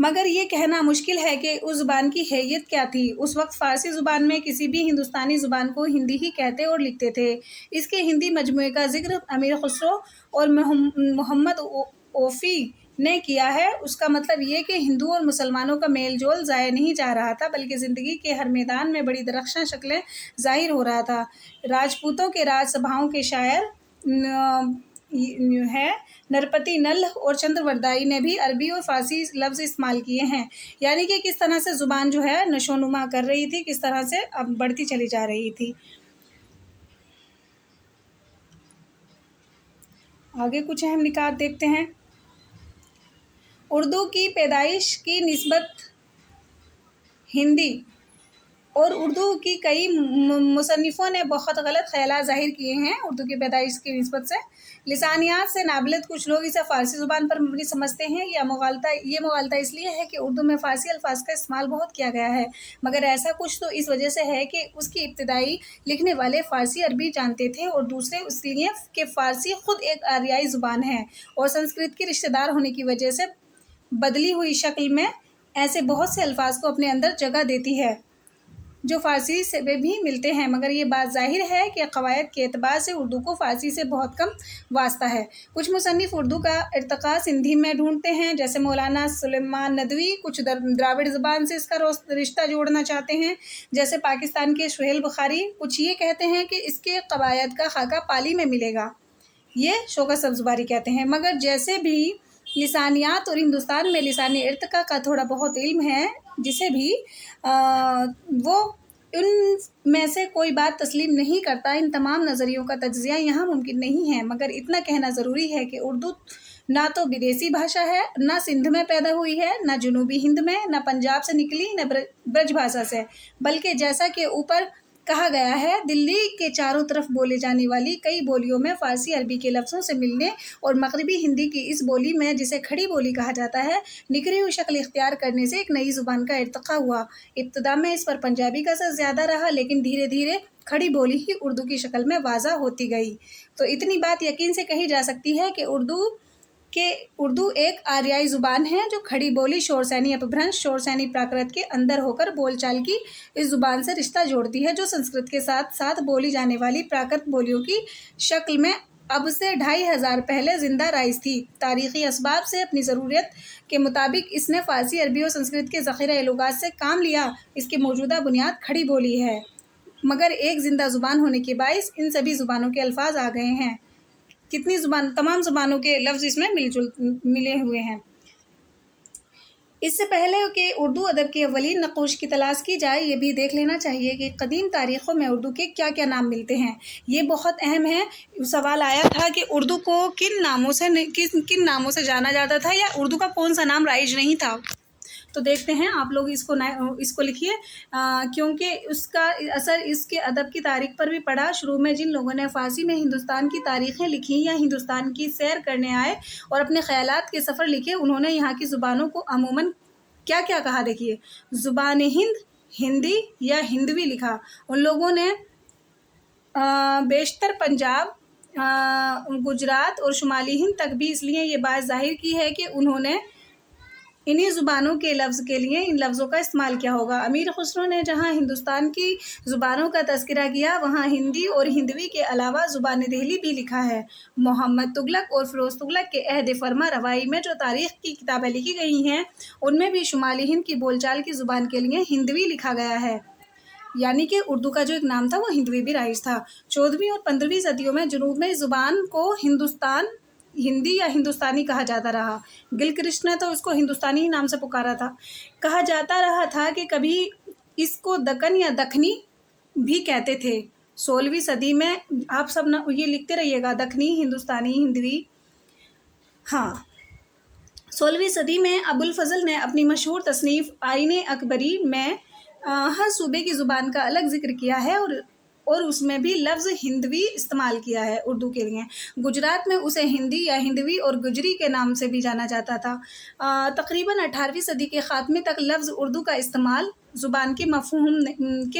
مگر یہ کہنا مشکل ہے کہ اس زبان کی حیثیت کیا تھی۔ اس وقت فارسی زبان میں کسی بھی ہندوستانی زبان کو ہندی ہی کہتے اور لکھتے تھے۔ اس کے ہندی مجموعے کا ذکر امیر خسرو اور محمد اوفی نے کیا ہے۔ اس کا مطلب یہ کہ ہندو اور مسلمانوں کا میل جول ضائع نہیں جا رہا تھا، بلکہ زندگی کے ہر میدان میں بڑی درخشاں شکلیں ظاہر ہو رہا تھا۔ راجپوتوں کے راج سبھاؤں کے شاعر ہیں نرپتی نل اور چندروردائی نے بھی عربی اور فارسی لفظ استعمال کیے ہیں، یعنی کہ کس طرح سے زبان جو ہے نشو و نما کر رہی تھی، کس طرح سے اب بڑھتی چلی جا رہی تھی۔ آگے کچھ اہم نکات دیکھتے ہیں۔ اردو کی پیدائش کی نسبت ہندی اور اردو کی کئی مصنفوں نے بہت غلط خیالات ظاہر کیے ہیں اردو کی پیدائش کی نسبت سے۔ لسانیات سے نابلد کچھ لوگ اسے فارسی زبان پر مبنی سمجھتے ہیں۔ یہ مغالطہ اس لیے ہے کہ اردو میں فارسی الفاظ کا استعمال بہت کیا گیا ہے، مگر ایسا کچھ تو اس وجہ سے ہے کہ اس کی ابتدائی لکھنے والے فارسی عربی جانتے تھے، اور دوسرے اس لیے کہ فارسی خود ایک آریائی زبان ہے اور سنسکرت کی رشتہ دار ہونے کی وجہ سے بدلی ہوئی شکل میں ایسے بہت سے الفاظ کو اپنے اندر جگہ دیتی ہے جو فارسی سے بھی ملتے ہیں، مگر یہ بات ظاہر ہے کہ قواعد کے اعتبار سے اردو کو فارسی سے بہت کم واسطہ ہے۔ کچھ مصنف اردو کا ارتقاء سندھی میں ڈھونڈتے ہیں، جیسے مولانا سلیمان ندوی۔ کچھ دراوڑ زبان سے اس کا رشتہ جوڑنا چاہتے ہیں، جیسے پاکستان کے سہیل بخاری۔ کچھ یہ کہتے ہیں کہ اس کے قواعد کا خاکہ پالی میں ملے گا، یہ شوکت سبزواری کہتے ہیں۔ مگر جیسے بھی لسانیات اور ہندوستان میں لسانی ارتقاء کا تھوڑا بہت علم ہے، جسے بھی وہ ان میں سے کوئی بات تسلیم نہیں کرتا۔ ان تمام نظریوں کا تجزیہ یہاں ممکن نہیں ہے، مگر اتنا کہنا ضروری ہے کہ اردو نہ تو بدیسی بھاشا ہے، نہ سندھ میں پیدا ہوئی ہے، نہ جنوبی ہند میں، نہ پنجاب سے نکلی، نہ برج بھاشا سے، بلکہ جیسا کہ اوپر کہا گیا ہے، دلی کے چاروں طرف بولے جانے والی کئی بولیوں میں فارسی عربی کے لفظوں سے ملنے اور مغربی ہندی کی اس بولی میں، جسے کھڑی بولی کہا جاتا ہے، نکھری ہوئی شکل اختیار کرنے سے ایک نئی زبان کا ارتقاء ہوا۔ ابتدا میں اس پر پنجابی کا اثر زیادہ رہا، لیکن دھیرے دھیرے کھڑی بولی ہی اردو کی شکل میں واضح ہوتی گئی۔ تو اتنی بات یقین سے کہی جا سکتی ہے کہ اردو ایک آریائی زبان ہے جو کھڑی بولی شور سینی اپبھرنش شور سینی پراکرت کے اندر ہو کر بول چال کی اس زبان سے رشتہ جوڑتی ہے، جو سنسکرت کے ساتھ ساتھ بولی جانے والی پراکرت بولیوں کی شکل میں اب سے 2500 پہلے زندہ رائج تھی۔ تاریخی اسباب سے اپنی ضرورت کے مطابق اس نے فارسی، عربی اور سنسکرت کے ذخیرہ لغات سے کام لیا۔ اس کی موجودہ بنیاد کھڑی بولی ہے، مگر ایک زندہ زبان ہونے کے باعث ان سبھی زبانوں کے الفاظ آ گئے ہیں۔ تمام زبانوں کے لفظ اس میں ملے ہوئے ہیں۔ اس سے پہلے کہ اردو ادب کے اولین نقوش کی تلاش کی جائے، یہ بھی دیکھ لینا چاہیے کہ قدیم تاریخوں میں اردو کے کیا کیا نام ملتے ہیں۔ یہ بہت اہم ہے۔ سوال آیا تھا کہ اردو کو کن ناموں سے جانا جاتا تھا، یا اردو کا کون سا نام رائج نہیں تھا۔ تو دیکھتے ہیں، آپ لوگ اس کو لکھیے، کیونکہ اس کا اثر اس کے ادب کی تاریخ پر بھی پڑا۔ شروع میں جن لوگوں نے فارسی میں ہندوستان کی تاریخیں لکھی یا ہندوستان کی سیر کرنے آئے اور اپنے خیالات کے سفر لکھے، انہوں نے یہاں کی زبانوں کو عموماً کیا کیا کہا، دیکھیے، زبان ہند، ہندی یا ہندوی لکھا۔ ان لوگوں نے بیشتر پنجاب، گجرات اور شمالی ہند تک بھی اس لیے یہ بات ظاہر کی ہے کہ انہوں نے انہی زبانوں کے لفظ کے لیے ان لفظوں کا استعمال کیا ہوگا۔ امیر خسرو نے جہاں ہندوستان کی زبانوں کا تذکرہ کیا، وہاں ہندی اور ہندوی کے علاوہ زبان دہلی بھی لکھا ہے۔ محمد تغلق اور فیروز تغلق کے عہد فرما روائی میں جو تاریخ کی کتابیں لکھی گئی ہیں، ان میں بھی شمالی ہند کی بول چال کی زبان کے لیے ہندوی لکھا گیا ہے، یعنی کہ اردو کا جو ایک نام تھا وہ ہندوی بھی رائج تھا۔ 14ویں اور 15ویں صدیوں میں جنوب میں اس زبان کو ہندی یا ہندوستانی کہا جاتا رہا۔ گلکرشن نے تو اس کو ہندوستانی ہی نام سے پکارا تھا۔ کہا جاتا رہا تھا کہ کبھی اس کو دکن یا دکنی بھی کہتے تھے۔ 16ویں صدی میں، آپ سب یہ لکھتے رہیے گا، دکنی، ہندوستانی، ہندوی۔ ہاں، 16ویں صدی میں ابوالفضل نے اپنی مشہور تصنیف آئین اکبری میں ہر صوبے کی زبان کا الگ ذکر کیا ہے، اور اس میں بھی لفظ ہندوی استعمال کیا ہے اردو کے لیے۔ گجرات میں اسے ہندی یا ہندوی اور گجری کے نام سے بھی جانا جاتا تھا۔ تقریباً 18ویں صدی کے خاتمے تک لفظ اردو کا استعمال زبان کے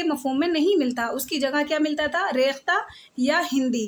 مفہوم میں نہیں ملتا، اس کی جگہ کیا ملتا تھا؟ ریختہ یا ہندی۔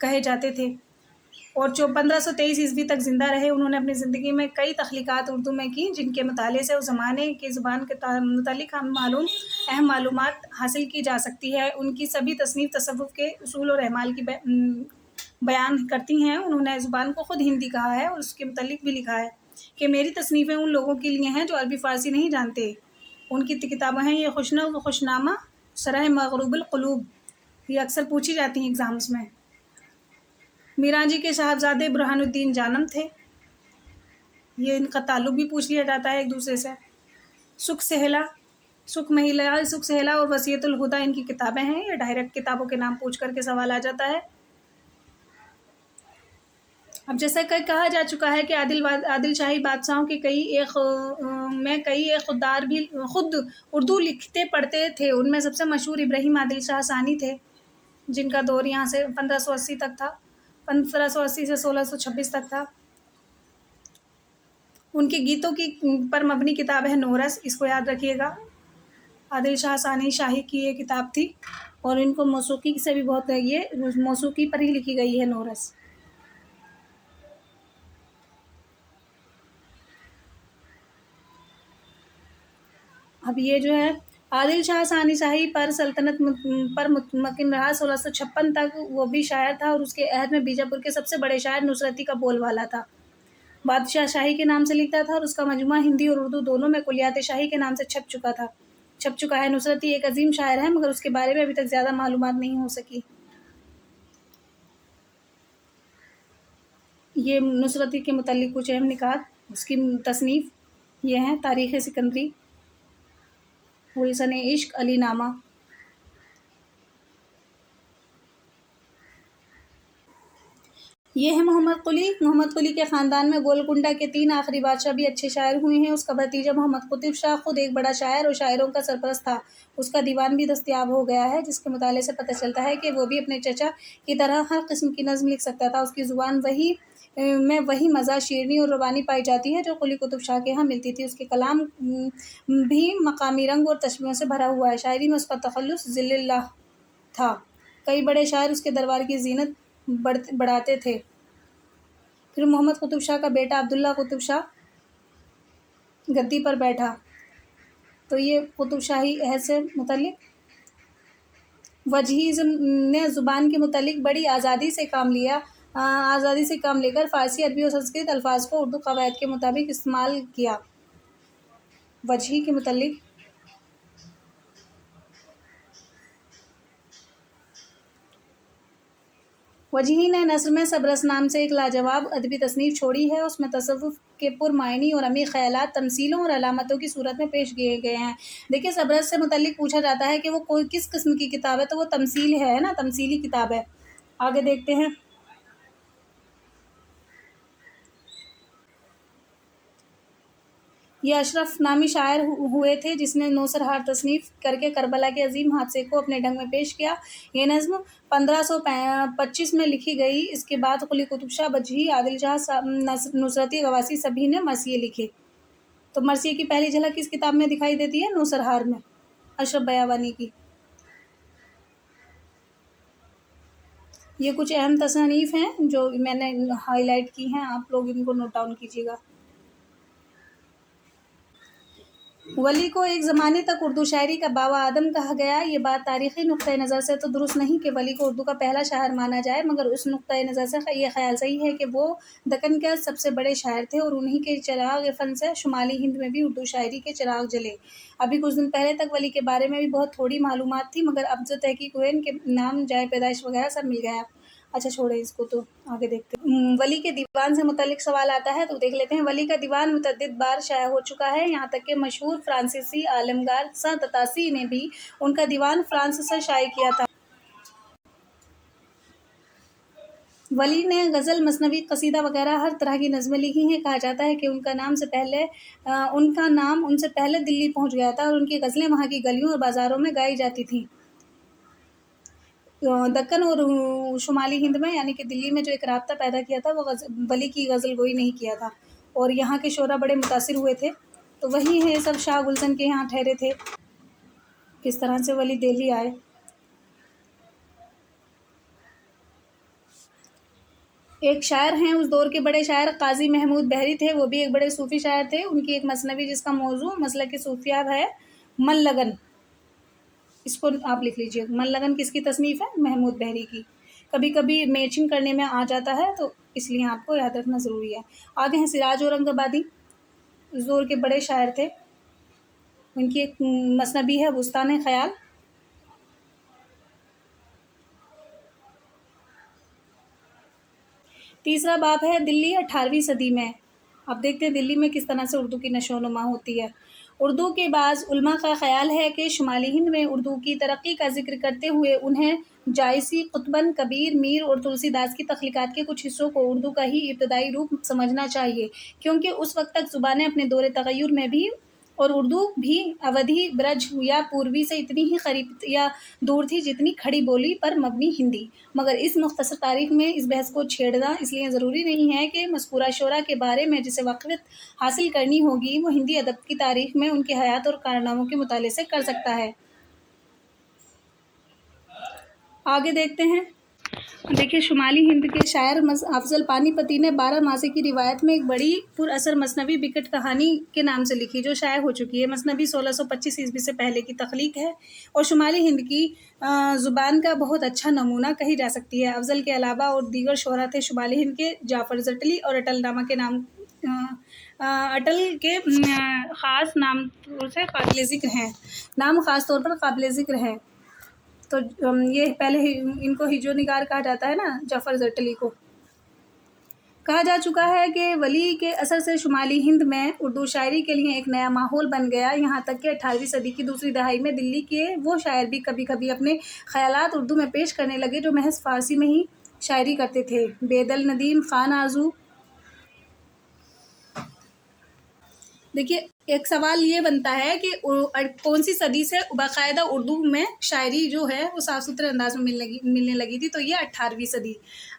کہے جاتے تھے، اور جو 1523 عیسوی تک زندہ رہے۔ انہوں نے اپنی زندگی میں کئی تخلیقات اردو میں کی، جن کے مطالعے سے اس زمانے کی زبان کے متعلق اہم معلومات حاصل کی جا سکتی ہے۔ ان کی سبھی تصنیف تصوف کے اصول اور اعمال کی بیان کرتی ہیں۔ انہوں نے زبان کو خود ہندی کہا ہے اور اس کے متعلق بھی لکھا ہے کہ میری تصنیفیں ان لوگوں کے لیے ہیں جو عربی فارسی نہیں جانتے۔ ان کی کتابیں ہیں یہ خوشنو و خوشنامہ، شرح مغروب القلوب، یہ اکثر پوچھی جاتی ہیں ایگزامس میں۔ میران جی کے صاحبزادے برہان الدین جانم تھے، یہ ان کا تعلق بھی پوچھ لیا جاتا ہے ایک دوسرے سے۔ سکھ سہیلا اور وصیت الہدیٰ ان کی کتابیں ہیں، یہ ڈائریکٹ کتابوں کے نام پوچھ کر کے سوال آ جاتا ہے۔ اب جیسا کہ کہا جا چکا ہے کہ عادل شاہی بادشاہوں کے کئی خوددار بھی خود اردو لکھتے پڑھتے تھے۔ ان میں سب سے مشہور ابراہیم عادل شاہ ثانی تھے، جن کا دور یہاں سے 1580 تک تھا، 1580 سے 1626 تک تھا۔ ان کے گیتوں کی پر مبنی کتاب ہے نورس، اس کو یاد رکھیے گا۔ عادل شاہ ثانی شاہی کی یہ کتاب تھی، اور ان کو موسیقی سے بھی بہت یہ موسیقی پر ہی لکھی گئی ہے نورس۔ اب یہ جو ہے عادل شاہ ثانی شاہی پر سلطنت پر مطمئن رہا 1656 تک۔ وہ بھی شاعر تھا، اور اس کے عہد میں بیجاپور کے سب سے بڑے شاعر نصرتی کا بول بالا تھا۔ بادشاہ شاہی کے نام سے لکھتا تھا، اور اس کا مجموعہ ہندی اور اردو دونوں میں کلیات شاہی کے نام سے چھپ چکا ہے۔ نصرتی ایک عظیم شاعر ہے، مگر اس کے بارے میں ابھی تک زیادہ معلومات نہیں ہو سکی۔ یہ نصرتی کے متعلق کچھ اہم نکات، اس کی تصنیف یہ ہیں: تاریخ سکندری، حسن عشق، علی نامہ۔ یہ ہے محمد قلی۔ محمد قلی کے خاندان میں گولکنڈہ کے 3 آخری بادشاہ بھی اچھے شاعر ہوئے ہیں۔ اس کا بھتیجا محمد قطب شاہ خود ایک بڑا شاعر اور شاعروں کا سرپرست تھا۔ اس کا دیوان بھی دستیاب ہو گیا ہے، جس کے مطالعے سے پتہ چلتا ہے کہ وہ بھی اپنے چچا کی طرح ہر قسم کی نظم لکھ سکتا تھا۔ اس کی زبان میں وہی مزہ، شیرینی اور روانی پائی جاتی ہے جو قلی قطب شاہ کے ہاں ملتی تھی۔ اس کے کلام بھی مقامی رنگ اور تشبیہوں سے بھرا ہوا ہے۔ شاعری میں اس کا تخلص ذل اللہ تھا۔ کئی بڑے شاعر اس کے دربار کی زینت بڑھاتے تھے۔ پھر محمد قطب شاہ کا بیٹا عبداللہ قطب شاہ گدی پر بیٹھا، تو یہ قطب شاہی عہد سے متعلق۔ وجیہی نے زبان کے متعلق بڑی آزادی سے کام لے کر فارسی، عربی اور سنسکرت الفاظ کو اردو قواعد کے مطابق استعمال کیا۔ وجیہی کے متعلق وجیہی نے نثر میں سبرس نام سے ایک لاجواب ادبی تصنیف چھوڑی ہے۔ اس میں تصوف کے پرمعنی اور عمیق خیالات تمثیلوں اور علامتوں کی صورت میں پیش کیے گئے ہیں۔ دیکھیے، سبرس سے متعلق پوچھا جاتا ہے کہ وہ کس قسم کی کتاب ہے، تو وہ تمثیل ہے نا، تمثیلی کتاب ہے۔ آگے دیکھتے ہیں۔ یہ اشرف نامی شاعر ہوئے تھے، جس نے نوسرہار تصنیف کر کے کربلا کے عظیم حادثے کو اپنے ڈھنگ میں پیش کیا۔ یہ نظم 1525 میں لکھی گئی۔ اس کے بعد قلی قطب شاہ، وجیہی، عادل شاہ، نصرتی، غواصی سبھی نے مرثیے لکھے۔ تو مرثیے کی پہلی جھلک کس کتاب میں دکھائی دیتی ہے؟ نوسرہار میں، اشرف بیابانی کی۔ یہ کچھ اہم تصانیف ہیں جو میں نے ہائی لائٹ کی ہیں، آپ لوگ ان کو نوٹ ڈاؤن کیجیے گا۔ ولی کو ایک زمانے تک اردو شاعری کا بابا آدم کہا گیا۔ یہ بات تاریخی نقطۂ نظر سے تو درست نہیں کہ ولی کو اردو کا پہلا شاعر مانا جائے، مگر اس نقطۂ نظر سے یہ خیال صحیح ہے کہ وہ دکن کے سب سے بڑے شاعر تھے، اور انہی کے چراغ فن سے شمالی ہند میں بھی اردو شاعری کے چراغ جلے۔ ابھی کچھ دن پہلے تک ولی کے بارے میں بھی بہت تھوڑی معلومات تھی، مگر اب جو تحقیق ہوئے، ان کے نام، جائے پیدائش وغیرہ سب مل گیا۔ اچھا چھوڑیں اس کو، تو آگے دیکھتے ہیں۔ ولی کے دیوان سے متعلق سوال آتا ہے، تو دیکھ لیتے ہیں۔ ولی کا دیوان متعدد بار شائع ہو چکا ہے، یہاں تک کہ مشہور فرانسیسی عالمگار ساں تتاسی نے بھی ان کا دیوان فرانس سے شائع کیا تھا۔ ولی نے غزل، مثنوی، قصیدہ وغیرہ ہر طرح کی نظمیں لکھی ہیں۔ کہا جاتا ہے کہ ان کا نام ان سے پہلے دلی پہنچ گیا تھا، اور ان کی غزلیں وہاں کی گلیوں اور بازاروں میں گائی جاتی تھیں۔ دکن اور شمالی ہند میں، یعنی کہ دلی میں جو ایک رابطہ پیدا کیا تھا، وہ ولی کی غزل گوئی نہیں کیا تھا، اور یہاں کے شعراء بڑے متاثر ہوئے تھے۔ تو وہی ہے، سب شاہ گلشن کے یہاں ٹھہرے تھے، کس طرح سے ولی دہلی آئے۔ ایک شاعر ہیں اس دور کے بڑے شاعر قاضی محمود بحری تھے، وہ بھی ایک بڑے صوفی شاعر تھے۔ ان کی ایک مثنوی جس کا موضوع مسلک صوفیہ ہے، من لگن، اس کو آپ لکھ لیجئے۔ من لگن کس کی تصنیف ہے؟ محمود بحری کی۔ کبھی کبھی میچنگ کرنے میں آ جاتا ہے تو اس لیے آپ کو یاد رکھنا ضروری ہے۔ آگے ہیں سراج اورنگ آبادی، اس دور کے بڑے شاعر تھے، ان کی ایک مثنوی ہے بستان خیال۔ تیسرا باب ہے دلی 18ویں صدی میں۔ اب دیکھتے ہیں دلی میں کس طرح سے اردو کی نشو و نما ہوتی ہے۔ اردو کے بعض علماء کا خیال ہے کہ شمالی ہند میں اردو کی ترقی کا ذکر کرتے ہوئے انہیں جائسی، قطبن، کبیر، میر اور تلسی داس کی تخلیقات کے کچھ حصوں کو اردو کا ہی ابتدائی روپ سمجھنا چاہیے، کیونکہ اس وقت تک زبانیں اپنے دور تغیر میں بھی اور اردو بھی اودھی، برج یا پوروی سے اتنی ہی قریب یا دور تھی جتنی کھڑی بولی پر مبنی ہندی۔ مگر اس مختصر تاریخ میں اس بحث کو چھیڑنا اس لیے ضروری نہیں ہے کہ مذکورہ شعراء کے بارے میں جسے واقفیت حاصل کرنی ہوگی وہ ہندی ادب کی تاریخ میں ان کے حیات اور کارناموں کے مطالعے سے کر سکتا ہے۔ آگے دیکھتے ہیں، دیکھیے شمالی ہند کے شاعر افضل پانی پتی نے 12 ماسے کی روایت میں ایک بڑی پر اثر مثنوی بکٹ کہانی کے نام سے لکھی، جو شائع ہو چکی ہے۔ مثنوی 1625 عیسوی سے پہلے کی تخلیق ہے اور شمالی ہند کی زبان کا بہت اچھا نمونہ کہی جا سکتی ہے۔ افضل کے علاوہ اور دیگر شعراء تھے شمالی ہند کے جعفر زٹلی اور اٹل نامہ کے نام اٹل کے خاص نام سے قابل ذکر ہیں، نام خاص طور پر قابل ذکر ہے۔ تو یہ پہلے ہی ان کو ہجو نگار کہا جاتا ہے نا، جعفر زٹلی کو۔ کہا جا چکا ہے کہ ولی کے اثر سے شمالی ہند میں اردو شاعری کے لیے ایک نیا ماحول بن گیا، یہاں تک کہ 18ویں صدی کی دوسری دہائی میں دلی کے وہ شاعر بھی کبھی کبھی اپنے خیالات اردو میں پیش کرنے لگے جو محض فارسی میں ہی شاعری کرتے تھے۔ بیدل ندیم خان آرزو۔ دیکھیے ایک سوال یہ بنتا ہے کہ کون سی صدی سے باقاعدہ اردو میں شاعری جو ہے وہ صاف ستھرے انداز میں ملنے لگی تھی؟ تو یہ 18ویں صدی۔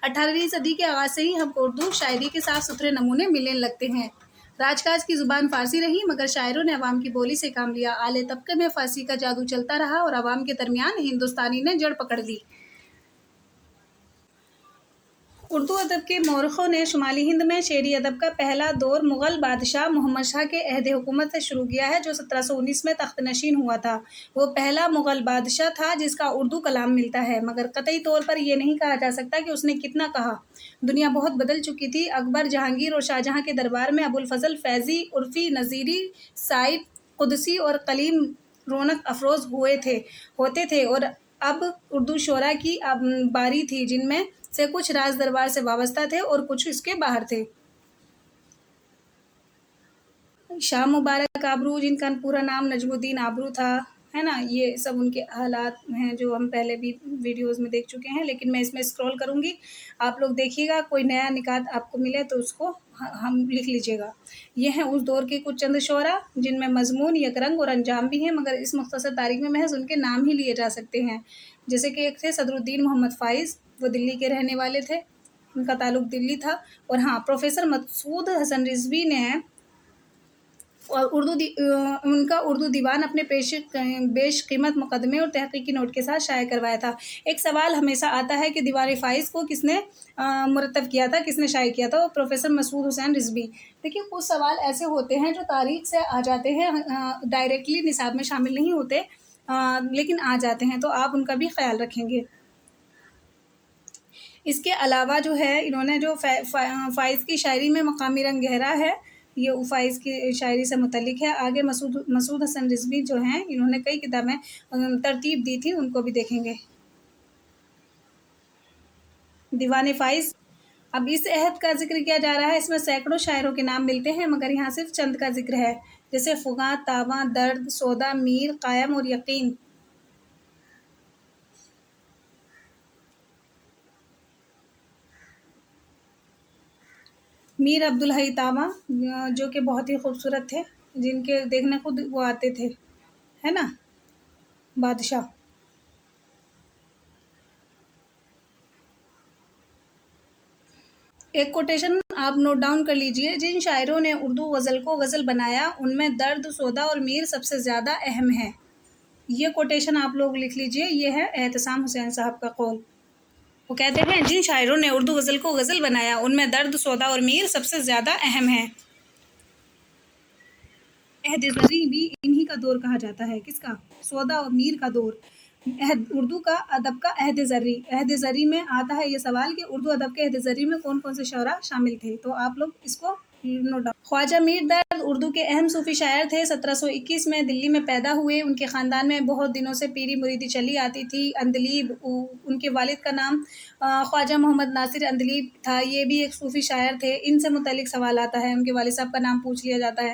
18ویں صدی کے آغاز سے ہی ہم کو اردو شاعری کے صاف ستھرے نمونے ملنے لگتے ہیں۔ راج کاج کی زبان فارسی رہی مگر شاعروں نے عوام کی بولی سے کام لیا، اعلیٰ طبقے میں فارسی کا جادو چلتا رہا اور عوام کے درمیان ہندوستانی نے جڑ پکڑ لی۔ اردو ادب کے مورخوں نے شمالی ہند میں شعری ادب کا پہلا دور مغل بادشاہ محمد شاہ کے عہد حکومت سے شروع کیا ہے، جو 1719 میں تخت نشین ہوا تھا۔ وہ پہلا مغل بادشاہ تھا جس کا اردو کلام ملتا ہے، مگر قطعی طور پر یہ نہیں کہا جا سکتا کہ اس نے کتنا کہا۔ دنیا بہت بدل چکی تھی۔ اکبر، جہانگیر اور شاہجہاں کے دربار میں ابوالفضل فیضی، عرفی، نظیری، سائب، قدسی اور کلیم رونق افروز ہوتے تھے، اور اب اردو شعراء کی باری تھی جن میں سے کچھ راج دربار سے وابستہ تھے اور کچھ اس کے باہر تھے۔ شاہ مبارک آبرو، جن کا پورا نام نجم الدین آبرو تھا، ہے نا، یہ سب ان کے حالات ہیں جو ہم پہلے بھی ویڈیوز میں دیکھ چکے ہیں، لیکن میں اس میں اسکرول کروں گی، آپ لوگ دیکھیے گا، کوئی نیا نکات آپ کو ملے تو اس کو ہم لکھ لیجیے گا۔ یہ ہیں اس دور کے کچھ چند شعراء جن میں مضمون، یک رنگ اور انجام بھی ہیں، مگر اس مختصر تاریخ میں محض ان کے نام ہی لیے جا سکتے ہیں۔ جیسے کہ ایک تھے صدر الدین محمد فائز، وہ دلی کے رہنے والے تھے، ان کا تعلق دلی تھا۔ اور ہاں، پروفیسر مسعود حسن رضوی نے اور ان کا اردو دیوان اپنے بیش قیمت مقدمے اور تحقیقی نوٹ کے ساتھ شائع کروایا تھا۔ ایک سوال ہمیشہ آتا ہے کہ دیوان فائز کو کس نے مرتب کیا تھا، کس نے شائع کیا تھا؟ وہ پروفیسر مسعود حسین رضوی۔ دیکھیے کچھ سوال ایسے ہوتے ہیں جو تاریخ سے آ جاتے ہیں، ڈائریکٹلی نصاب میں شامل نہیں ہوتے، لیکن آ جاتے ہیں، تو آپ ان کا بھی خیال رکھیں گے۔ اس کے علاوہ جو ہے انہوں نے جو فائز کی شاعری میں مقامی رنگ گہرا ہے، یہ فائز کی شاعری سے متعلق ہے۔ آگے مسعود حسن رضوی جو ہیں انہوں نے کئی کتابیں ترتیب دی تھی، ان کو بھی دیکھیں گے۔ دیوان فائز، اب اس عہد کا ذکر کیا جا رہا ہے، اس میں سینکڑوں شاعروں کے نام ملتے ہیں مگر یہاں صرف چند کا ذکر ہے، جیسے فغاں، تاباں، درد، سودا، میر، قائم اور یقین۔ میر عبدالحی تاباں جو کہ بہت ہی خوبصورت تھے، جن کے دیکھنے خود وہ آتے تھے، ہے نا، بادشاہ۔ ایک کوٹیشن آپ نوٹ ڈاؤن کر لیجئے، جن شاعروں نے اردو غزل کو غزل بنایا ان میں درد، سودا اور میر سب سے زیادہ اہم ہیں۔ یہ کوٹیشن آپ لوگ لکھ لیجئے، یہ ہے احتسام حسین صاحب کا قول۔ وہ کہتے ہیں جن شاعروں نے اردو غزل کو غزل بنایا ان میں درد، سودا اور میر سب سے زیادہ اہم ہیں۔ عہد زریں بھی انہی کا دور کہا جاتا ہے۔ کس کا؟ سودا اور میر کا دور۔ اردو کا ادب کا عہد زریں، عہد زریں میں آتا ہے یہ سوال کہ اردو ادب کے عہد زریں میں کون کون سے شعراء شامل تھے، تو آپ لوگ اس کو نوٹ ڈاؤن۔ خواجہ میر درد اردو کے اہم صوفی شاعر تھے۔ 1721 میں دلی میں پیدا ہوئے۔ ان کے خاندان میں بہت دنوں سے پیری مریدی چلی آتی تھی۔ اندلیب، ان کے والد کا نام خواجہ محمد ناصر اندلیب تھا، یہ بھی ایک صوفی شاعر تھے۔ ان سے متعلق سوال آتا ہے، ان کے والد صاحب کا نام پوچھ لیا جاتا ہے۔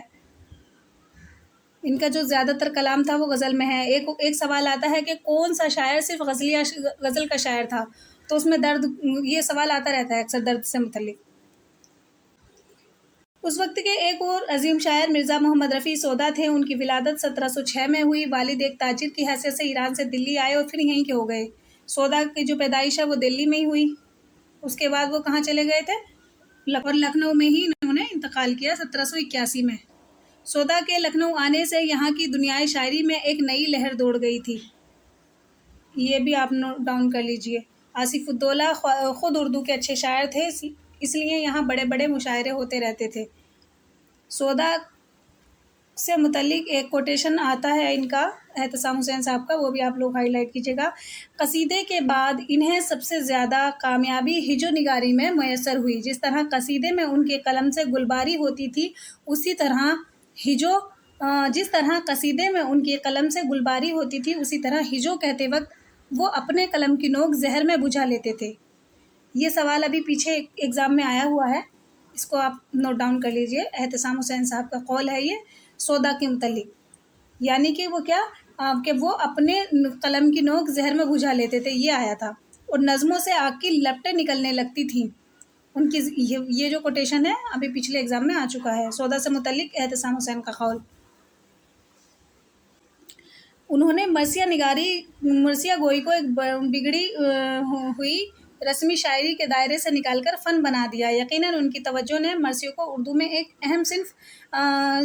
ان کا جو زیادہ تر کلام تھا وہ غزل میں ہے۔ ایک سوال آتا ہے کہ کون سا شاعر صرف غزل کا شاعر تھا، تو اس میں درد، یہ سوال آتا رہتا ہے اکثر درد سے متعلق۔ اس وقت کے ایک اور عظیم شاعر مرزا محمد رفیع سودا تھے۔ ان کی ولادت 1706 میں ہوئی۔ والد ایک تاجر کی حیثیت سے ایران سے دلی آئے اور پھر یہیں کے ہو گئے۔ سودا کی جو پیدائش ہے وہ دلی میں ہی ہوئی۔ اس کے بعد وہ کہاں چلے گئے تھے؟ اور لکھنؤ میں ہی انہوں نے انتقال کیا 1781 میں۔ سودا کے لکھنؤ آنے سے یہاں کی دنیائے شاعری میں ایک نئی لہر دوڑ گئی تھی، یہ بھی آپ نوٹ ڈاؤن کر لیجئے۔ آصف الدولہ خود اردو کے اچھے شاعر تھے، اس لیے یہاں بڑے بڑے مشاعرے ہوتے رہتے تھے۔ سودا سے متعلق ایک کوٹیشن آتا ہے ان کا، احتسام حسین صاحب کا، وہ بھی آپ لوگ ہائی لائٹ کیجیے گا۔ قصیدے کے بعد انہیں سب سے زیادہ کامیابی ہجو نگاری میں میسر ہوئی۔ جس طرح قصیدے میں ان کے قلم سے گلباری ہوتی تھی، جس طرح قصیدے میں ان کی قلم سے گلباری ہوتی تھی، اسی طرح ہجو کہتے وقت وہ اپنے قلم کی نوک زہر میں بجھا لیتے تھے۔ یہ سوال ابھی پیچھے ایگزام میں آیا ہوا ہے، اس کو آپ نوٹ ڈاؤن کر لیجئے۔ احتسام حسین صاحب کا قول ہے یہ سودا کے متعلق، یعنی کہ وہ کیا کہ وہ اپنے قلم کی نوک زہر میں بجھا لیتے تھے، یہ آیا تھا۔ اور نظموں سے آگ کی لپٹیں نکلنے لگتی تھیں۔ ان کی یہ جو کوٹیشن ہے ابھی پچھلے ایگزام میں آ چکا ہے، سودا سے متعلق احتسام حسین کا قول۔ انہوں نے مرثیہ گوئی کو ایک بگڑی ہوئی رسمی شاعری کے دائرے سے نکال کر فن بنا دیا۔ یقیناً ان کی توجہ نے مرثیوں کو اردو میں ایک اہم صنف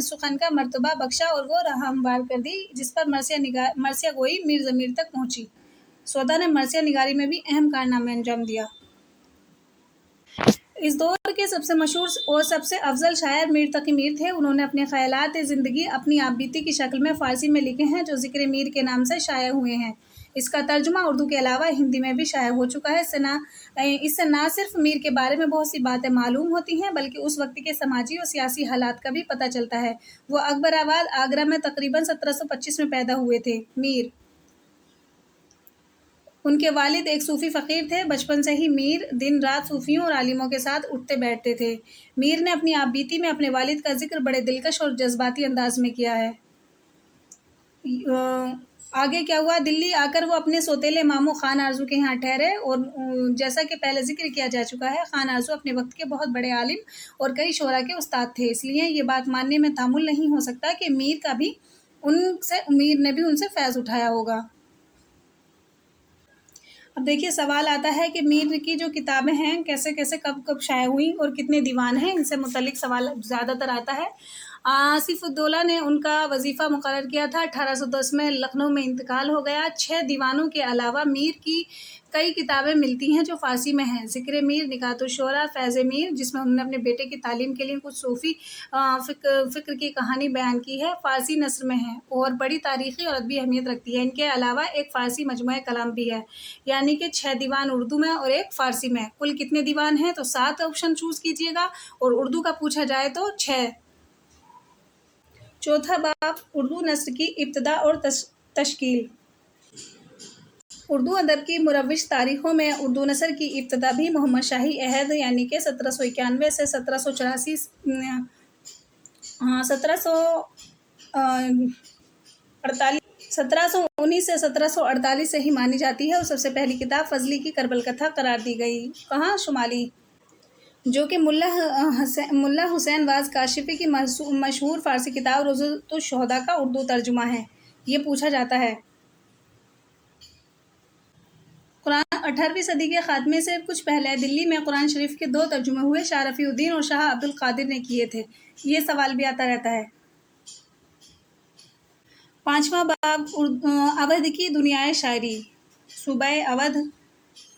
سخن کا مرتبہ بخشا اور وہ راہ ہموار کر دی جس پر مرثیہ گوئی میر ضمیر تک پہنچی۔ سودا نے مرثیہ نگاری میں بھی اہم کارنامے انجام دیا۔ اس دور کے سب سے مشہور اور سب سے افضل شاعر میر تقی میر تھے۔ انہوں نے اپنے خیالات زندگی اپنی آپ بیتی کی شکل میں فارسی میں لکھے ہیں جو ذکر میر کے نام سے شائع ہوئے ہیں۔ اس کا ترجمہ اردو کے علاوہ ہندی میں بھی شائع ہو چکا ہے۔ اس سے نہ صرف میر کے بارے میں بہت سی باتیں معلوم ہوتی ہیں بلکہ اس وقت کے سماجی اور سیاسی حالات کا بھی پتہ چلتا ہے۔ وہ اکبر آباد، آگرہ میں تقریباً 1725 میں پیدا ہوئے تھے۔ میر، ان کے والد ایک صوفی فقیر تھے۔ بچپن سے ہی میر دن رات صوفیوں اور عالموں کے ساتھ اٹھتے بیٹھتے تھے۔ میر نے اپنی آپ بیتی میں اپنے والد کا ذکر بڑے دلکش اور جذباتی انداز میں کیا ہے۔ آگے کیا ہوا؟ دلی آ کر وہ اپنے سوتیلے ماموں خان آرزو کے یہاں ٹھہرے اور جیسا کہ پہلے ذکر کیا جا چکا ہے، خان آرزو اپنے وقت کے بہت بڑے عالم اور کئی شعراء کے استاد تھے، اس لیے یہ بات ماننے میں تعمل نہیں ہو سکتا کہ میر نے بھی ان سے فیض اٹھایا ہوگا۔ اب دیکھیے سوال آتا ہے کہ میر کی جو کتابیں ہیں کیسے کیسے کب کب شائع ہوئیں اور کتنے دیوان ہیں، ان سے متعلق سوال زیادہ تر آتا ہے۔ آصف الدولہ نے ان کا وظیفہ مقرر کیا تھا۔ 1810 میں لکھنؤ میں انتقال ہو گیا۔ 6 دیوانوں کے علاوہ میر کی کئی کتابیں ملتی ہیں جو فارسی میں ہیں۔ ذکر میر، نکات الشعراء، فیض میر جس میں انہوں نے اپنے بیٹے کی تعلیم کے لیے کچھ صوفی فکر کی کہانی بیان کی ہے، فارسی نثر میں ہے اور بڑی تاریخی اور ادبی اہمیت رکھتی ہے۔ ان کے علاوہ ایک فارسی مجموعہ کلام بھی ہے، یعنی کہ 6 دیوان اردو میں اور ایک فارسی میں۔ کل کتنے دیوان ہیں؟ تو 7 آپشن چوز کیجیے گا اور اردو کا پوچھا جائے تو 6۔ چوتھا باب، اردو نثر کی ابتدا اور تشکیل۔ اردو ادب کی مروج تاریخوں میں اردو نثر کی ابتدا بھی محمد شاہی عہد یعنی کہ 1791 سے 1719 سے 1748 سے ہی مانی جاتی ہے اور سب سے پہلی کتاب فضلی کی کربل کتھا قرار دی گئی۔ کہاں؟ شمالی، جو کہ ملا حسین واز کاشفی کی مشہور فارسی کتاب روضۃ الشہداء کا اردو ترجمہ ہے۔ یہ پوچھا جاتا ہے۔ قرآن 18ویں صدی کے خاتمے سے کچھ پہلے دلی میں قرآن شریف کے 2 ترجمے ہوئے، شاہ رفیع الدین اور شاہ عبد القادر نے کیے تھے۔ یہ سوال بھی آتا رہتا ہے۔ 5واں باب، اودھ کی دنیائے شاعری۔ صوبہ اودھ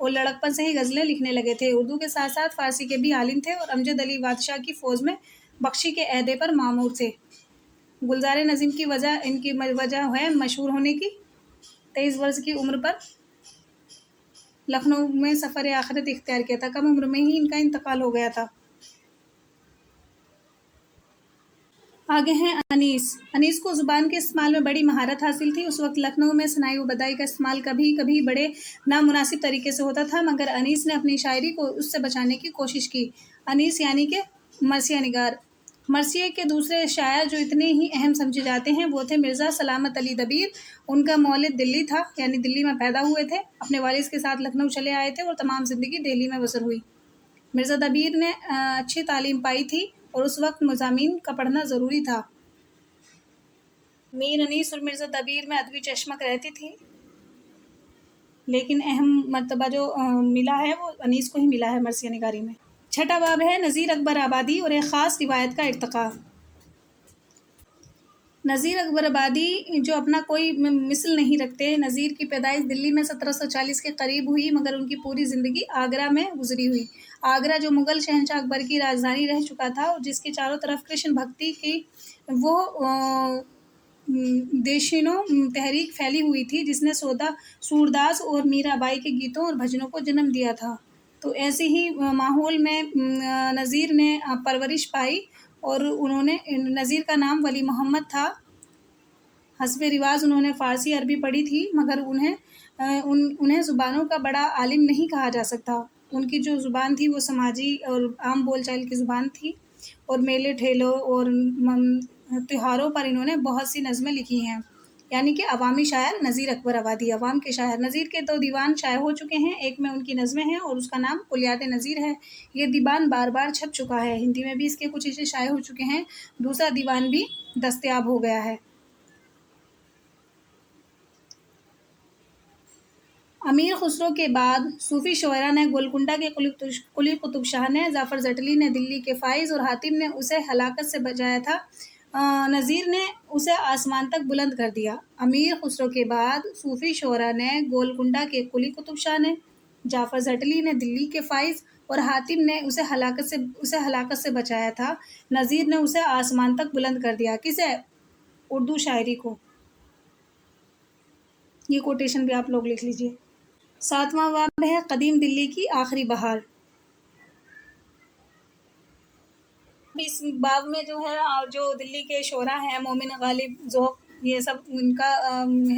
اور لڑکپن سے ہی غزلیں لکھنے لگے تھے۔ اردو کے ساتھ ساتھ فارسی کے بھی عالم تھے اور امجد علی بادشاہ کی فوج میں بخشی کے عہدے پر مامور تھے۔ گلزار نظیم کی وجہ ان کی وجہ ہے مشہور ہونے کی۔ 23 برس کی عمر پر لکھنؤ میں سفر آخرت اختیار کیا تھا۔ کم عمر میں ہی ان کا انتقال ہو گیا تھا۔ آگے ہیں انیس۔ انیس کو زبان کے استعمال میں بڑی مہارت حاصل تھی۔ اس وقت لکھنؤ میں صناعی و بدائی کا استعمال کبھی کبھی بڑے نامناسب طریقے سے ہوتا تھا، مگر انیس نے اپنی شاعری کو اس سے بچانے کی کوشش کی۔ انیس یعنی کہ مرثیہ نگار۔ مرثیے کے دوسرے شاعر جو اتنے ہی اہم سمجھے جاتے ہیں وہ تھے مرزا سلامت علی دبیر۔ ان کا مولد دلی تھا، یعنی دلی میں پیدا ہوئے تھے۔ اپنے والد کے ساتھ لکھنؤ چلے آئے تھے اور تمام زندگی دہلی میں بسر ہوئی۔ مرزا دبیر نے اچھی تعلیم پائی تھی اور اس وقت مضامین کا پڑھنا ضروری تھا۔ میر انیس اور مرزا دبیر میں ادبی چشمک رہتی تھی، لیکن اہم مرتبہ جو ملا ہے وہ انیس کو ہی ملا ہے مرثیہ نگاری میں۔ چھٹا باب ہے نذیر اکبر آبادی اور ایک خاص روایت کا ارتقاء۔ نذیر اکبر آبادی جو اپنا کوئی مثل نہیں رکھتے۔ نذیر کی پیدائش دلی میں 1740 کے قریب ہوئی، مگر ان کی پوری زندگی آگرہ میں گزری ہوئی۔ آگرہ جو مغل شہنشاہ اکبر کی راجدھانی رہ چکا تھا اور جس کے چاروں طرف کرشن بھکتی کی وہ دیشینو تحریک پھیلی ہوئی تھی، جس نے سورداس اور میرا بائی کے گیتوں اور بھجنوں کو جنم دیا تھا۔ تو ایسے ہی ماحول میں نذیر نے پرورش پائی اور نذیر کا نام ولی محمد تھا۔ حسب رواج انہوں نے فارسی عربی پڑھی تھی، مگر انہیں زبانوں کا بڑا عالم نہیں کہا جا سکتا۔ ان کی جو زبان تھی وہ سماجی اور عام بول چال کی زبان تھی، اور میلے ٹھیلوں اور تہواروں پر انہوں نے بہت سی نظمیں لکھی ہیں، یعنی کہ عوامی شاعر نذیر اکبر آبادی، عوام کے شاعر۔ نذیر کے 2 دیوان شائع ہو چکے ہیں، ایک میں ان کی نظمیں ہیں اور اس کا نام کلیات نذیر ہے۔ یہ دیوان بار بار چھپ چکا ہے، ہندی میں بھی اس کے کچھ حصے شائع ہو چکے ہیں، دوسرا دیوان بھی دستیاب ہو گیا ہے۔ امیر خسرو کے بعد صوفی شعراء نے گولکنڈہ کے قلی قطب شاہ نے، ظفر زٹلی نے دلی کے فائز اور حاتم نے اسے ہلاکت سے بچایا تھا۔ نذیر نے اسے آسمان تک بلند کر دیا۔ امیر خسرو کے بعد صوفی شعراء نے گولکنڈہ کے قلی قطب شاہ نے، جعفر زٹلی نے دلی کے فائز اور حاتم نے اسے ہلاکت سے بچایا تھا۔ نذیر نے اسے آسمان تک بلند کر دیا۔ کسے؟ اردو شاعری کو۔ یہ کوٹیشن بھی آپ لوگ لکھ لیجئے۔ 7واں باب ہے قدیم دلی کی آخری بہار۔ اس باب میں جو ہے جو دلی کے شعراء ہیں، مومن غالب، ذوق، یہ سب ان کا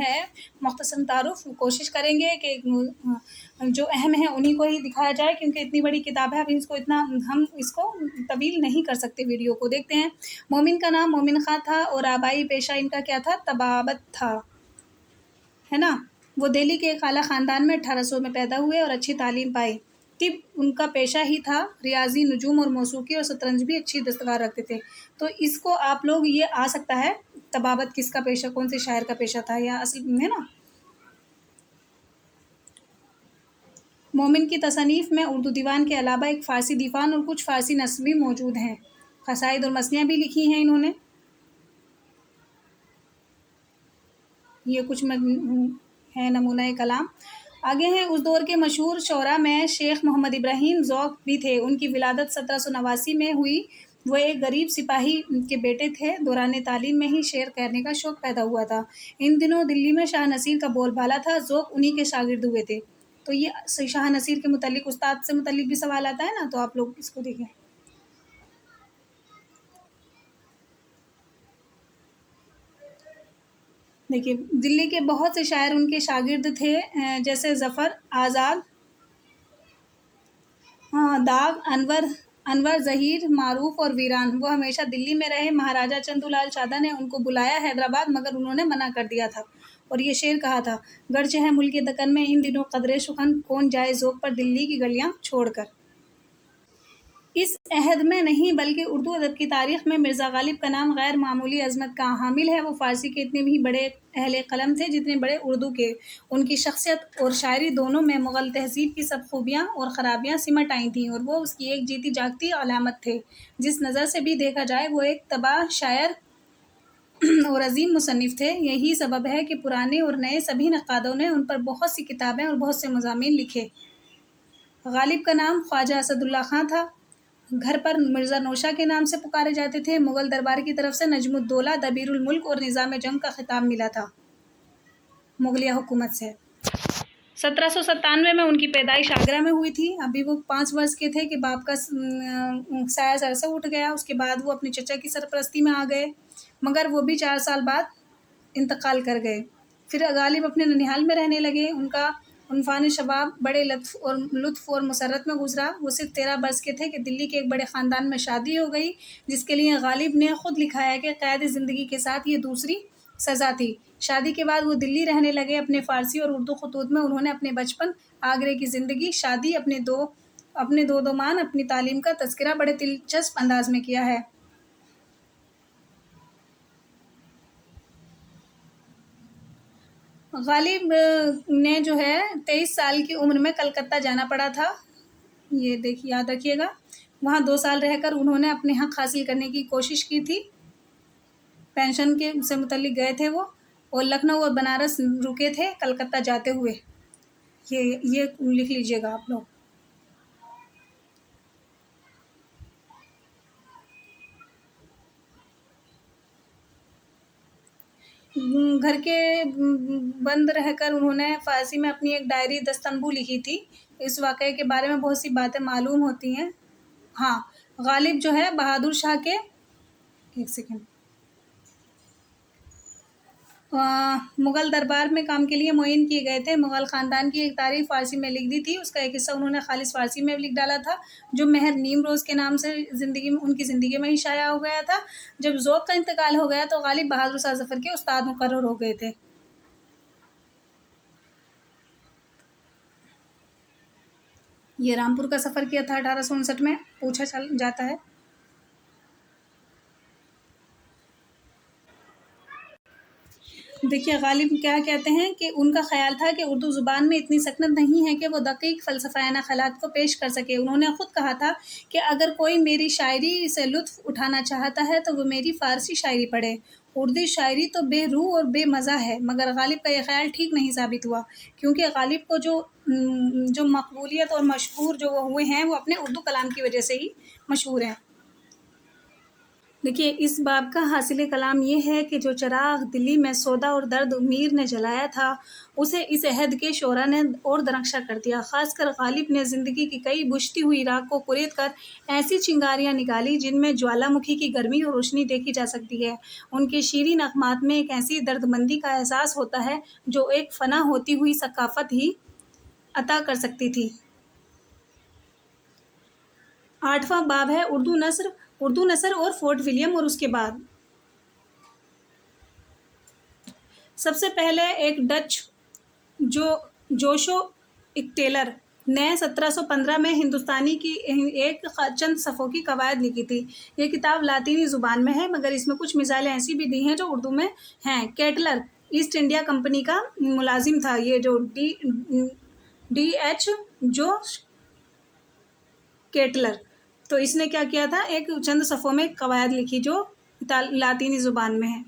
ہے مختصر تعارف۔ کوشش کریں گے کہ جو اہم ہیں انہی کو ہی دکھایا جائے، کیونکہ اتنی بڑی کتاب ہے، اب ہم اس کو طویل نہیں کر سکتے ویڈیو کو۔ دیکھتے ہیں۔ مومن کا نام مومن خاں تھا اور آبائی پیشہ ان کا کیا تھا؟ طبابت تھا، ہے نا۔ وہ دہلی کے ایک اعلیٰ خاندان میں 1800 میں پیدا ہوئے اور اچھی تعلیم پائی۔ طب ان کا پیشہ ہی تھا، ریاضی، نجوم اور موسیقی اور شطرنج بھی اچھی دستکار رکھتے تھے۔ تو اس کو آپ لوگ یہ آ سکتا ہے، طبابت کس کا پیشہ، کون سے شاعر کا پیشہ تھا، یا اصل میں، ہے نا۔ مومن کی تصانیف میں اردو دیوان کے علاوہ ایک فارسی دیوان اور کچھ فارسی نثر بھی موجود ہیں۔ قصائد اور مثنیاں بھی لکھی ہیں انہوں نے۔ یہ کچھ ہے نمونہ کلام۔ آگے ہیں اس دور کے مشہور شعراء میں شیخ محمد ابراہیم ذوق بھی تھے۔ ان کی ولادت 1789 میں ہوئی۔ وہ ایک غریب سپاہی کے بیٹے تھے۔ دوران تعلیم میں ہی شعر کہنے کا شوق پیدا ہوا تھا۔ ان دنوں دلی میں شاہ نصیر کا بول بالا تھا۔ ذوق انہی کے شاگرد ہوئے تھے۔ تو یہ شاہ نصیر کے متعلق، استاد سے متعلق بھی سوال آتا ہے نا، تو آپ لوگ اس کو دیکھیں۔ دیکھیے، دلی کے بہت سے شاعر ان کے شاگرد تھے، جیسے ظفر، آزاد، داغ، انور ظہیر، معروف اور ویران۔ وہ ہمیشہ دلی میں رہے۔ مہاراجہ چندو لال شادہ نے ان کو بلایا حیدرآباد، مگر انہوں نے منع کر دیا تھا اور یہ شعر کہا تھا: گرچہ ہے ملک دکن میں ان دنوں قدرے سخن، کون جائے ذوق پر دلی کی گلیاں چھوڑ کر۔ اس عہد میں نہیں بلکہ اردو ادب کی تاریخ میں مرزا غالب کا نام غیر معمولی عظمت کا حامل ہے۔ وہ فارسی کے اتنے ہی بڑے اہل قلم تھے جتنے بڑے اردو کے۔ ان کی شخصیت اور شاعری دونوں میں مغل تہذیب کی سب خوبیاں اور خرابیاں سمٹ آئی تھیں، اور وہ اس کی ایک جیتی جاگتی علامت تھے۔ جس نظر سے بھی دیکھا جائے وہ ایک تباہ شاعر اور عظیم مصنف تھے۔ یہی سبب ہے کہ پرانے اور نئے سبھی نقادوں نے ان پر بہت سی کتابیں اور بہت سے مضامین لکھے۔ غالب کا نام خواجہ اسد اللہ خان تھا، گھر پر مرزا نوشا کے نام سے پکارے جاتے تھے۔ مغل دربار کی طرف سے نجم الدولہ، دبیر الملک اور نظام جنگ کا خطاب ملا تھا مغلیہ حکومت سے۔ 1797 میں ان کی پیدائش آگرہ میں ہوئی تھی۔ ابھی وہ 5 برس کے تھے کہ باپ کا سایہ سر سے اٹھ گیا۔ اس کے بعد وہ اپنے چچا کی سرپرستی میں آ گئے، مگر وہ بھی 4 سال بعد انتقال کر گئے۔ پھر غالب اپنے ننیھال میں رہنے لگے۔ ان کا عنفان شباب بڑے لطف اور مسرت میں گزرا۔ وہ صرف 13 برس کے تھے کہ دلی کے ایک بڑے خاندان میں شادی ہو گئی، جس کے لیے غالب نے خود لکھا ہے کہ قید زندگی کے ساتھ یہ دوسری سزا تھی۔ شادی کے بعد وہ دلی رہنے لگے۔ اپنے فارسی اور اردو خطوط میں انہوں نے اپنے بچپن، آگرے کی زندگی، شادی، اپنے دو دامان، اپنی تعلیم کا تذکرہ بڑے دلچسپ انداز میں کیا ہے۔ غالب نے جو ہے 23 سال کی عمر میں کلکتہ جانا پڑا تھا، یہ دیکھیے یاد رکھیے گا۔ وہاں 2 سال رہ کر انہوں نے اپنے حق حاصل کرنے کی کوشش کی تھی۔ پینشن کے سے متعلق گئے تھے وہ، اور لکھنؤ اور بنارس رکے تھے کلکتہ جاتے ہوئے۔ یہ لکھ لیجئے گا آپ لوگ۔ گھر کے بند رہ کر انہوں نے فارسی میں اپنی ایک ڈائری دستنبو لکھی تھی۔ اس واقعے کے بارے میں بہت سی باتیں معلوم ہوتی ہیں۔ ہاں، غالب جو ہے بہادر شاہ کے مغل دربار میں کام کے لیے معین کیے گئے تھے۔ مغل خاندان کی ایک تاریخ فارسی میں لکھ دی تھی، اس کا ایک حصہ انہوں نے خالص فارسی میں لکھ ڈالا تھا، جو مہر نیم روز کے نام سے ان کی زندگی میں ہی شائع ہو گیا تھا۔ جب ذوق کا انتقال ہو گیا تو غالب بہادر شاہ ظفر کے استاد مقرر ہو گئے تھے۔ یہ رامپور کا سفر کیا تھا 1859 میں، پوچھا جاتا ہے۔ دیکھیے غالب کیا کہتے ہیں کہ ان کا خیال تھا کہ اردو زبان میں اتنی سکنت نہیں ہے کہ وہ دقیق فلسفیانہ خیالات کو پیش کر سکے۔ انہوں نے خود کہا تھا کہ اگر کوئی میری شاعری سے لطف اٹھانا چاہتا ہے تو وہ میری فارسی شاعری پڑھے۔ اردو شاعری تو بے روح اور بے مزہ ہے۔ مگر غالب کا یہ خیال ٹھیک نہیں ثابت ہوا، کیونکہ غالب کو جو مقبولیت اور مشہور جو وہ ہوئے ہیں وہ اپنے اردو کلام کی وجہ سے ہی مشہور ہیں۔ دیکھیے اس باب کا حاصل کلام یہ ہے کہ جو چراغ دلی میں سودا اور درد میر نے جلایا تھا، اسے اس عہد کے شعراء نے اور درخشاں کر دیا۔ خاص کر غالب نے زندگی کی کئی بجھتی ہوئی راگ کو کلید کر ایسی چنگاریاں نکالی جن میں جوالا مکھی کی گرمی اور روشنی دیکھی جا سکتی ہے۔ ان کے شیریں نغمات میں ایک ایسی درد مندی کا احساس ہوتا ہے جو ایک فنا ہوتی ہوئی ثقافت ہی عطا کر سکتی تھی۔ 8واں باب ہے اردو نثر اور فورٹ ولیم اور اس کے بعد۔ سب سے پہلے ایک ڈچ جوشو ٹیلر نے 1715 میں ہندوستانی کی ایک چند صفوں کی قواعد لکھی تھی۔ یہ کتاب لاطینی زبان میں ہے، مگر اس میں کچھ مثالیں ایسی بھی دی ہیں جو اردو میں ہیں۔ کیٹلر ایسٹ انڈیا کمپنی کا ملازم تھا، یہ جو ڈی ایچ جو کیٹلر، تو اس نے کیا کیا تھا، ایک چند صفوں میں قواعد لکھی جو لاطینی زبان میں ہے۔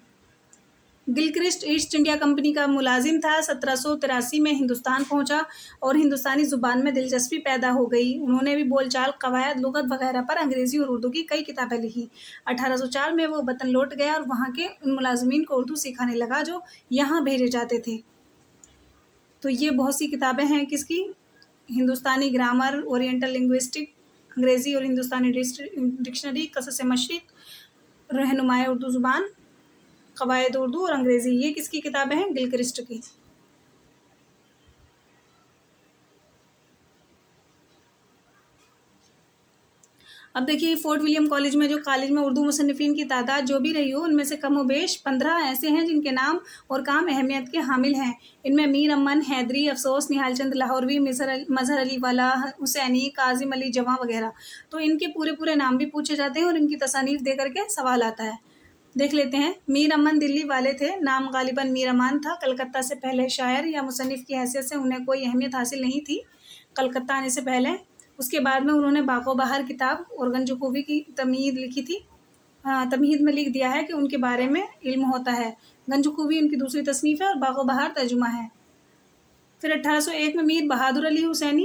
گلکرسٹ ایسٹ انڈیا کمپنی کا ملازم تھا، 1783 میں ہندوستان پہنچا اور ہندوستانی زبان میں دلچسپی پیدا ہو گئی۔ انہوں نے بھی بول چال، قواعد، لغت وغیرہ پر انگریزی اور اردو کی کئی کتابیں لکھیں۔ 1804 میں وہ وطن لوٹ گیا اور وہاں کے ان ملازمین کو اردو سکھانے لگا جو یہاں بھیجے جاتے تھے۔ تو یہ بہت سی کتابیں ہیں کس کی، ہندوستانی گرامر، اورینٹل لنگوسٹک، انگریزی اور ہندوستانی ڈکشنری، قصص مشرق، رہنمائے اردو زبان، قواعد اردو اور انگریزی، یہ کس کی کتابیں ہیں، گلکرسٹ کی۔ اب دیکھیے فورٹ ولیم کالج میں اردو مصنفین کی تعداد جو بھی رہی ہو، ان میں سے کم و بیش 15 ایسے ہیں جن کے نام اور کام اہمیت کے حامل ہیں۔ ان میں میر امن، حیدری، افسوس، نہال چند لاہوروی، مظہر علی والا، حسینی، کاظم علی جمع وغیرہ۔ تو ان کے پورے نام بھی پوچھے جاتے ہیں اور ان کی تصانیف دے کر کے سوال آتا ہے۔ دیکھ لیتے ہیں۔ میر امن دلی والے تھے، نام غالباً میر امان تھا۔ کلکتہ سے پہلے شاعر یا مصنف کی حیثیت سے انہیں کوئی اہمیت حاصل نہیں تھی کلکتہ آنے سے پہلے۔ اس کے بعد میں انہوں نے باغ و بہار کتاب اور گنج خوبی کی تمہید لکھی تھی۔ تمہید میں لکھ دیا ہے کہ ان کے بارے میں علم ہوتا ہے۔ گنج خوبی ان کی دوسری تصنیف ہے اور باغ و بہار ترجمہ ہے۔ پھر 1801 میں میر بہادر علی حسینی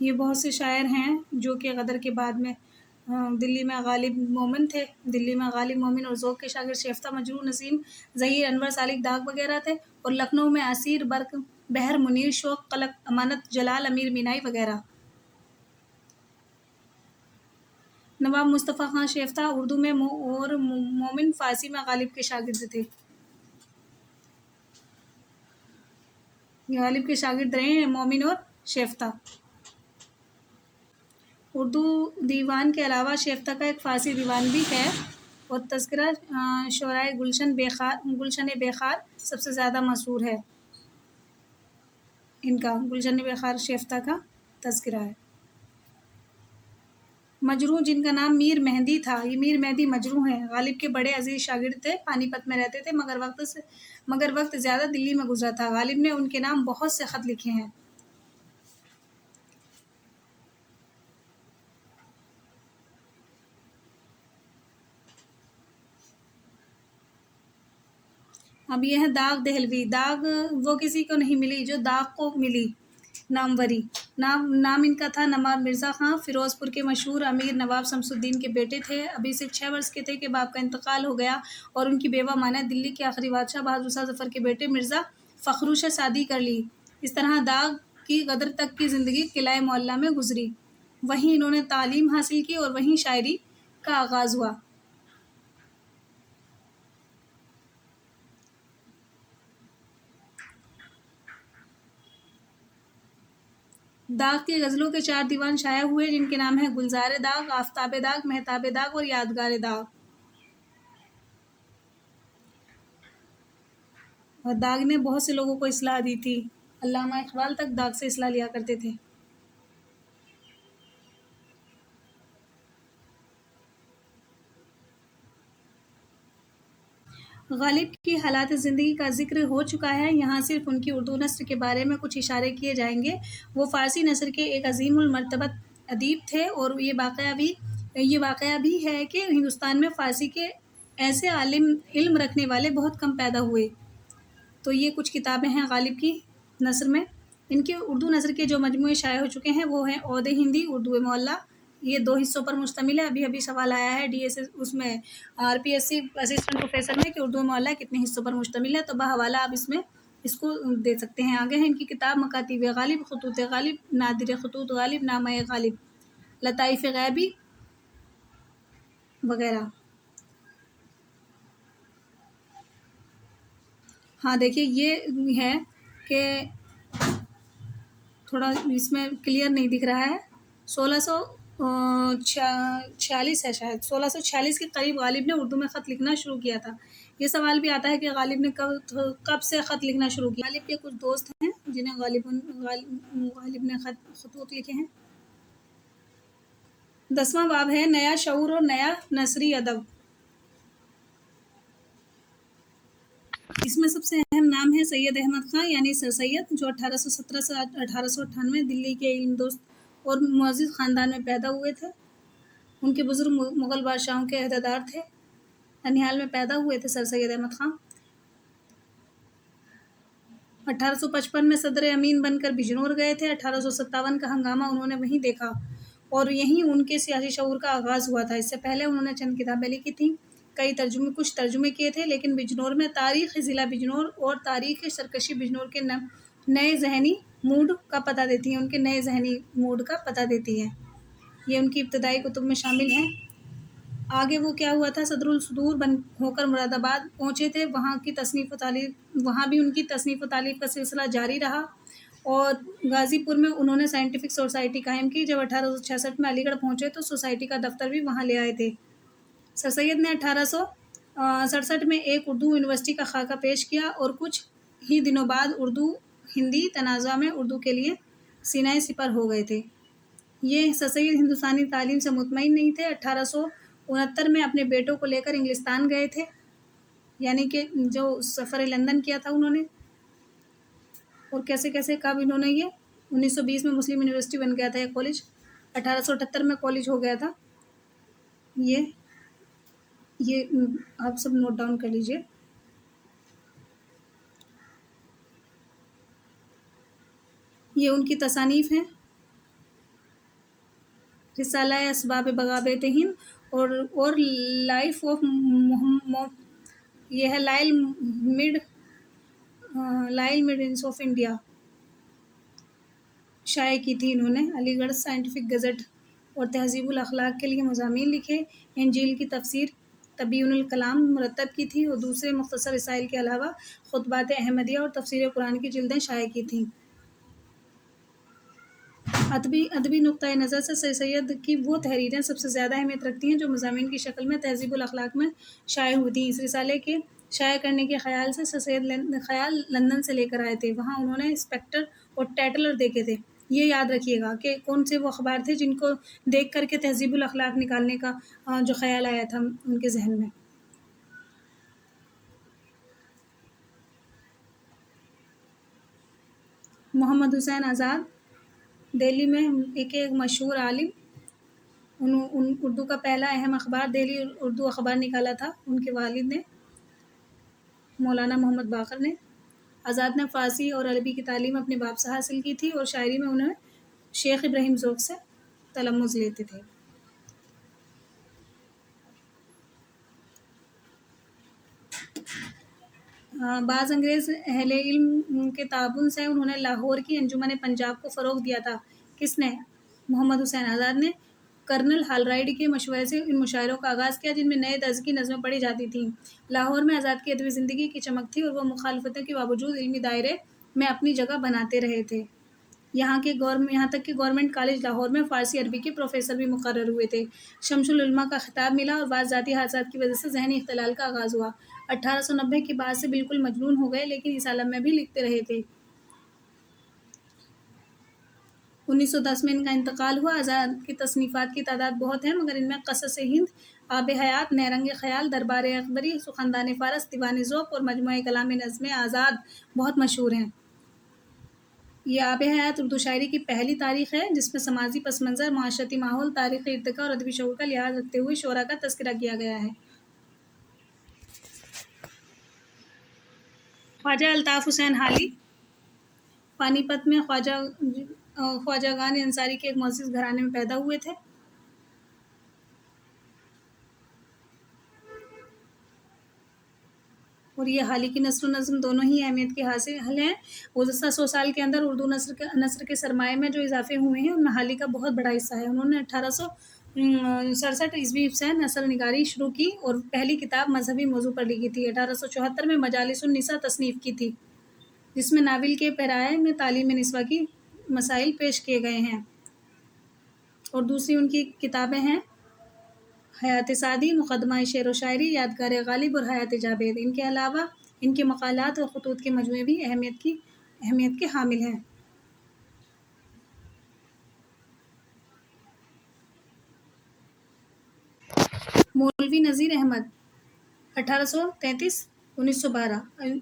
یہ بہت سے شاعر ہیں جو کہ غدر کے بعد میں دلی میں غالب مومن تھے، دلی میں غالب مومن اور ذوق کے شاگرد شیفتہ، مجروح، نسیم، ظہیر، انور، سالک ڈاک وغیرہ تھے، اور لکھنؤ میں اسیر، برق، بحر، منیر، شوق، قلق، امانت، جلال، امیر مینائی وغیرہ۔ نواب مصطفیٰ خان شیفتہ اردو میں اور مومن فارسی میں غالب کے شاگرد تھے۔ غالب کے شاگرد رہے ہیں مومن اور شیفتہ۔ اردو دیوان کے علاوہ شیفتہ کا ایک فارسی دیوان بھی ہے، اور تذکرہ شعرائے گلشن بیخار سب سے زیادہ مشہور ہے۔ ان کا گلشن بیخار شیفتہ کا تذکرہ ہے۔ مجروح، جن کا نام میر مہندی تھا، یہ میر مہندی مجروح ہیں، غالب کے بڑے عزیز شاگرد تھے، پانی پت میں رہتے تھے، مگر وقت زیادہ دلی میں گزرا تھا۔ غالب نے ان کے نام بہت سے خط لکھے ہیں۔ اب یہ ہے داغ دہلوی۔ داغ وہ کسی کو نہیں ملی جو داغ کو ملی، ناموری۔ نام ان کا تھا نواب مرزا خان، فیروز پور کے مشہور امیر نواب شمس الدین کے بیٹے تھے۔ ابھی سے 6 برس کے تھے کہ باپ کا انتقال ہو گیا، اور ان کی بیوہ ماں نے دلی کے آخری بادشاہ بہادر شاہ ظفر کے بیٹے مرزا فخرو سے شادی کر لی۔ اس طرح داغ کی غدر تک کی زندگی قلعہ معلیٰ میں گزری۔ وہیں انہوں نے تعلیم حاصل کی اور وہیں شاعری کا آغاز ہوا۔ داغ کی غزلوں کے 4 دیوان شائع ہوئے، جن کے نام ہیں گلزار داغ، آفتاب داغ، مہتاب داغ اور یادگار داغ۔ اور داغ نے بہت سے لوگوں کو اصلاح دی تھی، علامہ اقبال تک داغ سے اصلاح لیا کرتے تھے۔ غالب کی حالات زندگی کا ذکر ہو چکا ہے، یہاں صرف ان کی اردو نثر کے بارے میں کچھ اشارے کیے جائیں گے۔ وہ فارسی نثر کے ایک عظیم المرتبت ادیب تھے، اور یہ واقعہ بھی ہے کہ ہندوستان میں فارسی کے ایسے علم رکھنے والے بہت کم پیدا ہوئے۔ تو یہ کچھ کتابیں ہیں غالب کی نثر میں۔ ان کے اردو نثر کے جو مجموعے شائع ہو چکے ہیں وہ ہیں عود ہندی، اردو معلیٰ، یہ 2 حصوں پر مشتمل ہے۔ ابھی سوال آیا ہے اس میں RPSC اسسٹنٹ پروفیسر میں کہ اردو معلیٰ کتنے حصوں پر مشتمل ہے، تو بحوالہ آپ اس کو دے سکتے ہیں۔ آگے ہے ان کی کتاب مکاتیب غالب، خطوط غالب، نادر خطوط غالب، نامہ غالب، لطائف غیبی وغیرہ۔ ہاں دیکھیے، یہ ہے کہ تھوڑا اس میں کلیئر نہیں دکھ رہا ہے۔ 1646 ہے شاید، 1646 کے قریب غالب نے اردو میں خط لکھنا شروع کیا تھا۔ یہ سوال بھی آتا ہے کہ غالب نے کب سے خط لکھنا شروع کیا۔ غالب کے کچھ دوست ہیں جنہیں غالب نے خطوط لکھے ہیں۔ 10واں باب ہے نیا شعور اور نیا نثری ادب۔ اس میں سب سے اہم نام ہے سید احمد خان یعنی سر سید، جو 1817 سے 1898 دلی کے علم دوست اور معزز خاندان میں پیدا ہوئے تھے۔ ان کے بزرگ مغل بادشاہوں کے عہدیدار تھے۔ ننیہال میں پیدا ہوئے تھے سر سید احمد خان۔ 1855 میں صدر امین بن کر بجنور گئے تھے۔ 1857 کا ہنگامہ انہوں نے وہیں دیکھا، اور یہیں ان کے سیاسی شعور کا آغاز ہوا تھا۔ اس سے پہلے انہوں نے چند کتابیں لکھی تھیں، کچھ ترجمے کیے تھے، لیکن بجنور میں تاریخ ضلع بجنور اور تاریخ سرکشی بجنور کے نئے ذہنی موڈ کا پتہ دیتی ہیں۔ یہ ان کی ابتدائی کتب میں شامل ہیں۔ آگے وہ کیا ہوا تھا، صدر الصدور ہو کر مراد آباد پہنچے تھے، وہاں بھی ان کی تصنیف و تالیف کا سلسلہ جاری رہا، اور غازی پور میں انہوں نے سائنٹیفک سوسائٹی قائم کی۔ جب 1866 میں علی گڑھ پہنچے تو سوسائٹی کا دفتر بھی وہاں لے آئے تھے۔ سر سید نے 1867 میں ایک اردو یونیورسٹی کا خاکہ پیش کیا، اور کچھ ہی دنوں بعد اردو ہندی تنازع میں اردو کے لیے سینہ سپر ہو گئے تھے۔ یہ سر سید ہندوستانی تعلیم سے مطمئن نہیں تھے۔ 1869 میں اپنے بیٹوں کو لے کر انگلستان گئے تھے، یعنی کہ جو سفر لندن کیا تھا انہوں نے، اور کیسے کب انہوں نے یہ 1920 میں مسلم یونیورسٹی بن گیا تھا ایک کالج، 1878 میں کالج ہو گیا تھا۔ یہ آپ سب نوٹ ڈاؤن کر لیجئے۔ یہ ان کی تصانیف ہیں۔ رسالہ اسباب بغاوت ہند اور لائف آف یہ ہے لائل میڈنس آف انڈیا شائع کی تھی انہوں نے. علی گڑھ سائنٹیفک گزٹ اور تہذیب الاخلاق کے لیے مضامین لکھے. انجیل کی تفسیر تبیین الکلام مرتب کی تھی اور دوسرے مختصر رسائل کے علاوہ خطبات احمدیہ اور تفسیر قرآن کی جلدیں شائع کی تھیں. ادبی نقطۂ نظر سے سر سید کی وہ تحریریں سب سے زیادہ اہمیت رکھتی ہیں جو مضامین کی شکل میں تہذیب الاخلاق میں شائع ہوئی تھیں. اس رسالے کے شائع کرنے کے خیال سے سر سید لندن سے لے کر آئے تھے. وہاں انہوں نے اسپیکٹر اور ٹیٹلر دیکھے تھے. یہ یاد رکھیے گا کہ کون سے وہ اخبار تھے جن کو دیکھ کر کے تہذیب الاخلاق نکالنے کا جو خیال آیا تھا ان کے ذہن میں. محمد حسین آزاد دہلی میں ایک مشہور عالم. اردو کا پہلا اہم اخبار دہلی اردو اخبار نکالا تھا ان کے والد نے مولانا محمد باقر نے. آزاد نے فارسی اور عربی کی تعلیم اپنے باپ سے حاصل کی تھی اور شاعری میں انہیں شیخ ابراہیم ذوق سے تلمذ لیتے تھے. بعض انگریز اہل علم کے تعاون سے انہوں نے لاہور کی انجمن پنجاب کو فروغ دیا تھا. کس نے؟ محمد حسین آزاد نے. کرنل ہالرائڈ کے مشورے سے ان مشاعروں کا آغاز کیا جن میں نئے طرز کی نظمیں پڑھی جاتی تھیں. لاہور میں آزاد کی ادبی زندگی کی چمک تھی اور وہ مخالفتوں کے باوجود علمی دائرے میں اپنی جگہ بناتے رہے تھے. یہاں تک کہ گورنمنٹ کالج لاہور میں فارسی عربی کے پروفیسر بھی مقرر ہوئے تھے. شمس العلماء کا خطاب ملا اور بعض ذاتی حادثات کی وجہ سے ذہنی اختلال کا آغاز ہوا. 1890 کے بعد سے بالکل مجنون ہو گئے لیکن اس عالم میں بھی لکھتے رہے تھے. 1910 میں ان کا انتقال ہوا. آزاد کی تصنیفات کی تعداد بہت ہے مگر ان میں قصص ہند، آب حیات، نیرنگ خیال، دربار اکبری، سخندان فارس، دیوان ذوق اور مجموعہ کلام نظم آزاد بہت مشہور ہیں. یہ آب حیات اردو شاعری کی پہلی تاریخ ہے جس میں سماجی پس منظر، معاشرتی ماحول، تاریخی ارتقاء اور ادبی شعور کا لحاظ رکھتے ہوئے شعراء کا تذکرہ کیا گیا ہے. خواجہ الطاف حسین حالی پانی پت میں خواجہ گان انصاری کے ایک معزز گھرانے میں پیدا ہوئے تھے. اور یہ حالی کی نثر و نظم دونوں ہی اہمیت کے حاصل ہیں. گزشتہ 100 سال کے اندر اردو نثر کے سرمایہ میں جو اضافے ہوئے ہیں ان میں حالی کا بہت بڑا حصہ ہے. انہوں نے 1867 عیسوی سے نثر نگاری شروع کی اور پہلی کتاب مذہبی موضوع پر لکھی تھی. 1874 میں مجالس النساء تصنیف کی تھی جس میں ناول کے پیرائے میں تعلیم نسواں کی مسائل پیش کیے گئے ہیں. اور دوسری ان کی کتابیں ہیں حیات سعدی، مقدمہ شعر و شاعری، یادگار غالب اور حیات جاوید. ان کے علاوہ ان کے مقالات اور خطوط کے مجموعے بھی اہمیت کے حامل ہیں. مولوی نذیر احمد 1833-1912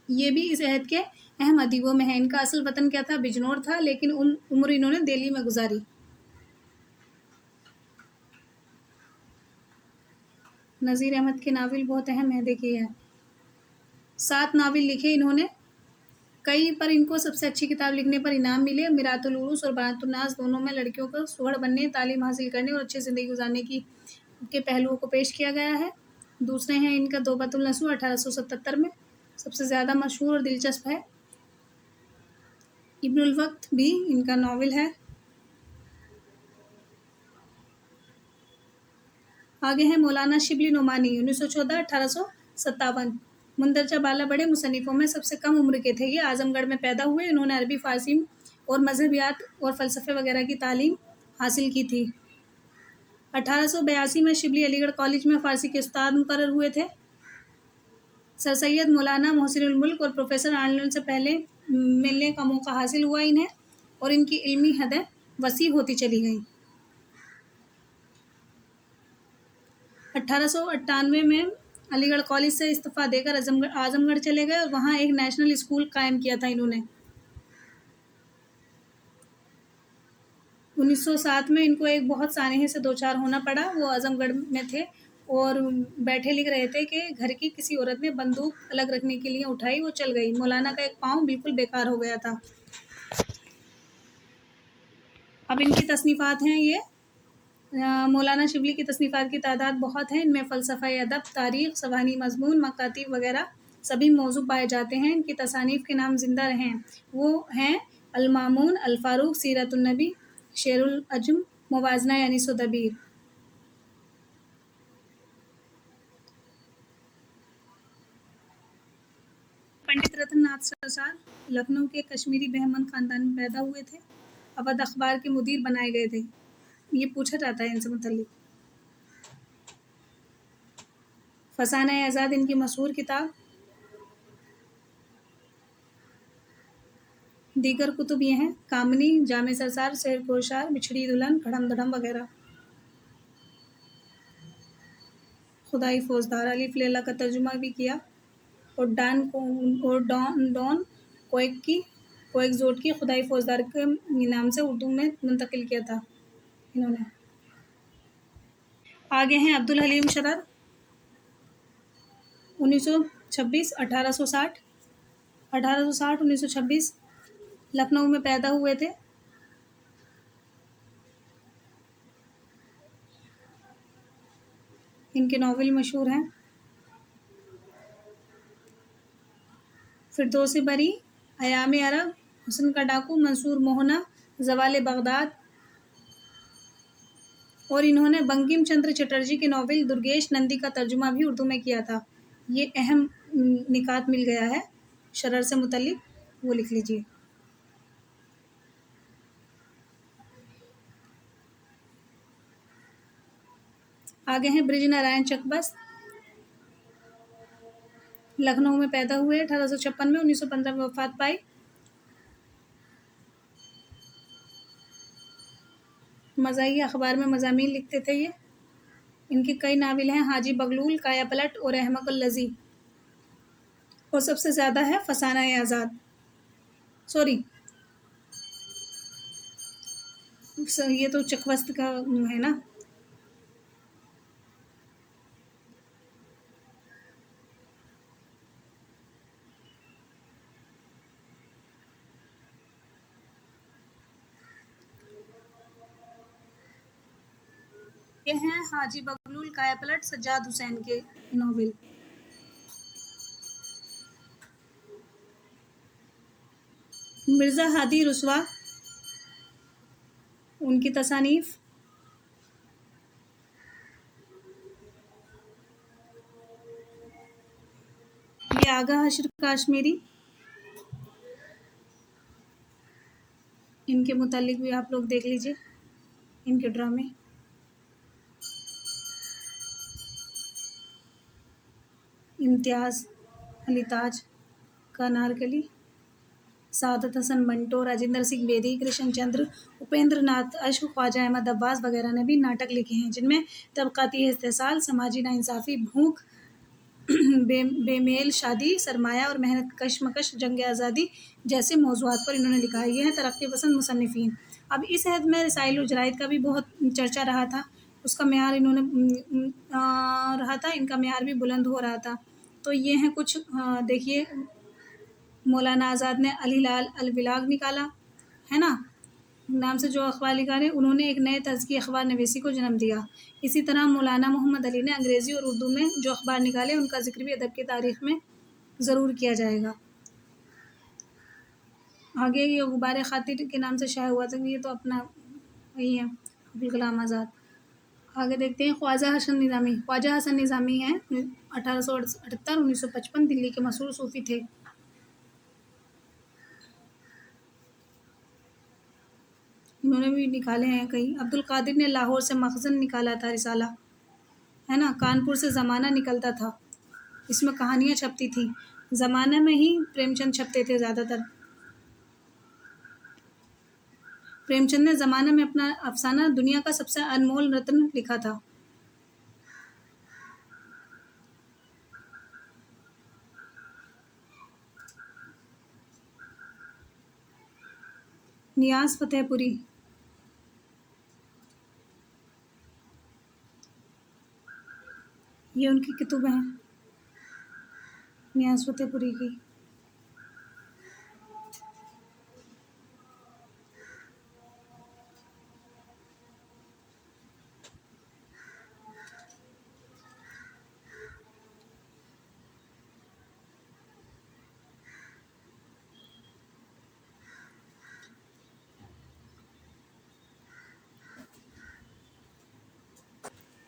یہ بھی اس عہد کے اہم ادیبوں میں ہیں. ان کا اصل وطن کیا تھا؟ بجنور تھا لیکن عمر انہوں نے دہلی میں گزاری. نذیر احمد کے ناول بہت اہم ہیں. دیکھیے 7 ناول لکھے انہوں نے. کئی پر ان کو سب سے اچھی کتاب لکھنے پر انعام ملے. میرات العروس اور بنات الناس دونوں میں لڑکیوں کو سوہڑ بننے، تعلیم حاصل کرنے اور اچھی زندگی گزارنے کے پہلوؤں کو پیش کیا گیا ہے. دوسرے ہیں ان کا دوبۃ النسوء 1877 میں سب سے زیادہ مشہور اور دلچسپ ہے. ابن الوقت بھی ان کا ناول ہے. آگے ہیں مولانا شبلی نعمانی 1914-1857 مندرجہ بالا بڑے مصنفوں میں سب سے کم عمر کے تھے. یہ اعظم گڑھ میں پیدا ہوئے. انہوں نے عربی، فارسی اور مذہبیات اور فلسفے وغیرہ کی تعلیم حاصل کی تھی. 1882 میں شبلی علی گڑھ کالج میں فارسی کے استاد مقرر ہوئے تھے. سر سید مولانا محسن الملک اور پروفیسر آرنولڈ سے پہلے ملنے کا موقع حاصل ہوا انہیں اور ان کی علمی حدیں وسیع ہوتی چلی گئیں. 1898 میں علی گڑھ کالج سے استعفیٰ دے کر اعظم گڑھ چلے گئے اور وہاں ایک نیشنل اسکول قائم کیا تھا انہوں نے. 1907 میں ان کو ایک بہت سانحے سے دوچار ہونا پڑا. وہ اعظم گڑھ میں تھے اور بیٹھے لکھ رہے تھے کہ گھر کی کسی عورت نے بندوق الگ رکھنے کے لیے اٹھائی، وہ چل گئی. مولانا کا ایک پاؤں بالکل بیکار ہو گیا تھا. اب ان کی تصنیفات ہیں یہ مولانا شبلی کی تصنیفات کی تعداد بہت ہے، ان میں فلسفہ ادب، تاریخ، سوانحی مضمون، مکاتیب وغیرہ سبھی موضوع پائے جاتے ہیں۔ ان کی تصانیف کے نام زندہ رہیں، وہ ہیں المامون، الفاروق، سیرت النبی، شعر العجم، موازنہ انیس و دبیر۔ پنڈت رتن ناتھ سرسار لکھنؤ کے کشمیری بہمن خاندان میں پیدا ہوئے تھے، اودھ اخبار کے مدیر بنائے گئے تھے۔ یہ پوچھا جاتا ہے ان سے متعلق۔ فسانہ آزاد ان کی مشہور کتاب۔ دیگر کتب یہ ہیں کامنی، جامع سرسار، شعر کوشار، بچھڑی دلہن، کھڑم دھڑم وغیرہ۔ خدائی فوجدار الف لیلہ کا ترجمہ بھی کیا، اور ڈون کویکزوٹ کی خدائی فوجدار کے نام سے اردو میں منتقل کیا تھا انہوں نے۔ آگے ہیں عبدالحلیم شرر، 1926 1860 1926 لکھنؤ میں پیدا ہوئے تھے۔ ان کے ناول مشہور ہیں فردوس بری، ایام عرب، حسن کا ڈاکو، منصور موہنا، زوال بغداد، اور انہوں نے بنکم چندر چٹرجی کے ناول درگیش نندی کا ترجمہ بھی اردو میں کیا تھا۔ یہ اہم نکات مل گیا ہے شرر سے متعلق، وہ لکھ لیجیے۔ آگے ہیں برج نارائن چکبست، لکھنؤ میں پیدا ہوئے 1856 میں، 1915 میں وفات پائی۔ مزاحیہ اخبار میں مضامین لکھتے تھے یہ۔ ان کے کئی ناول ہیں حاجی بغلول، کایا پلٹ اور احمق الذی، اور سب سے زیادہ ہے فسانہ آزاد۔ یہ تو چکبست کا ہے نا۔ یہ ہیں حاجی بغلول، کایا پلٹ، سجاد حسین کے ناول۔ مرزا ہادی رسوا، ان کی تصانیف۔ یہ آغا حشر کاشمیری، ان کے متعلق بھی آپ لوگ دیکھ لیجئے ان کے ڈرامے۔ امتیاز، علی تاج، کانارکلی، سعادت حسن منٹو، راجندر سنگھ بیدی، کرشن چندر، اپیندر ناتھ اشک، خواجہ احمد عباس وغیرہ نے بھی ناٹک لکھے ہیں، جن میں طبقاتی استحصال، سماجی ناانصافی، بھوک، بے میل شادی، سرمایہ اور محنت، کشمکش، جنگ آزادی جیسے موضوعات پر انہوں نے لکھا ہے۔ یہ ہیں ترقی پسند مصنفین۔ اب اس عہد میں رسائل و جرائد کا بھی بہت چرچا رہا تھا، اس کا معیار ان کا معیار بھی بلند ہو رہا تھا۔ تو یہ ہیں کچھ، دیکھیے مولانا آزاد نے الہلال البلاغ نکالا ہے نا نام سے جو اخبار نکالے، انہوں نے ایک نئے طرز کی اخبار نویسی کو جنم دیا۔ اسی طرح مولانا محمد علی نے انگریزی اور اردو میں جو اخبار نکالے، ان کا ذکر بھی ادب کی تاریخ میں ضرور کیا جائے گا۔ آگے یہ غبار خاطر کے نام سے شائع ہوا تھا، یہ تو اپنا وہی ہے ابوالکلام آزاد۔ آگے دیکھتے ہیں خواجہ حسن نظامی ہیں 1878 1955، دلی کے مشہور صوفی تھے۔ انہوں نے بھی نکالے ہیں کئی۔ عبدالقادر نے لاہور سے مخزن نکالا تھا، رسالہ ہے نا۔ کانپور سے زمانہ نکلتا تھا، اس میں کہانیاں چھپتی تھیں۔ زمانہ میں ہی پریم چند چھپتے تھے زیادہ تر۔ پریم چند نے زمانہ میں اپنا افسانہ دنیا کا سب سے انمول رتن لکھا تھا۔ نیاز فتح پوری، یہ ان کی کتب ہیں نیاز فتح پوری کی۔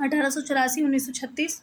1884-1936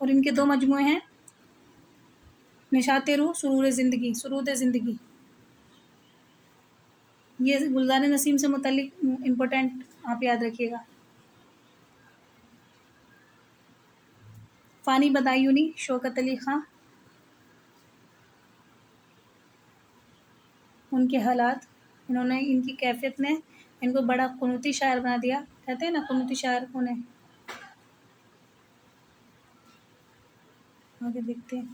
اور ان کے 2 مجموعے ہیں نشاط روح، سرور زندگی، سرود زندگی. یہ گلزار نسیم سے متعلق امپورٹنٹ آپ یاد رکھیے گا. فانی بدایونی شوکت علی خاں، ان کے حالات، انہوں نے ان کی کیفیت نے ان کو بڑا قنوتی شاعر بنا دیا. کہتے ہیں نا قنوتی شاعر انہیں. آگے دیکھتے ہیں.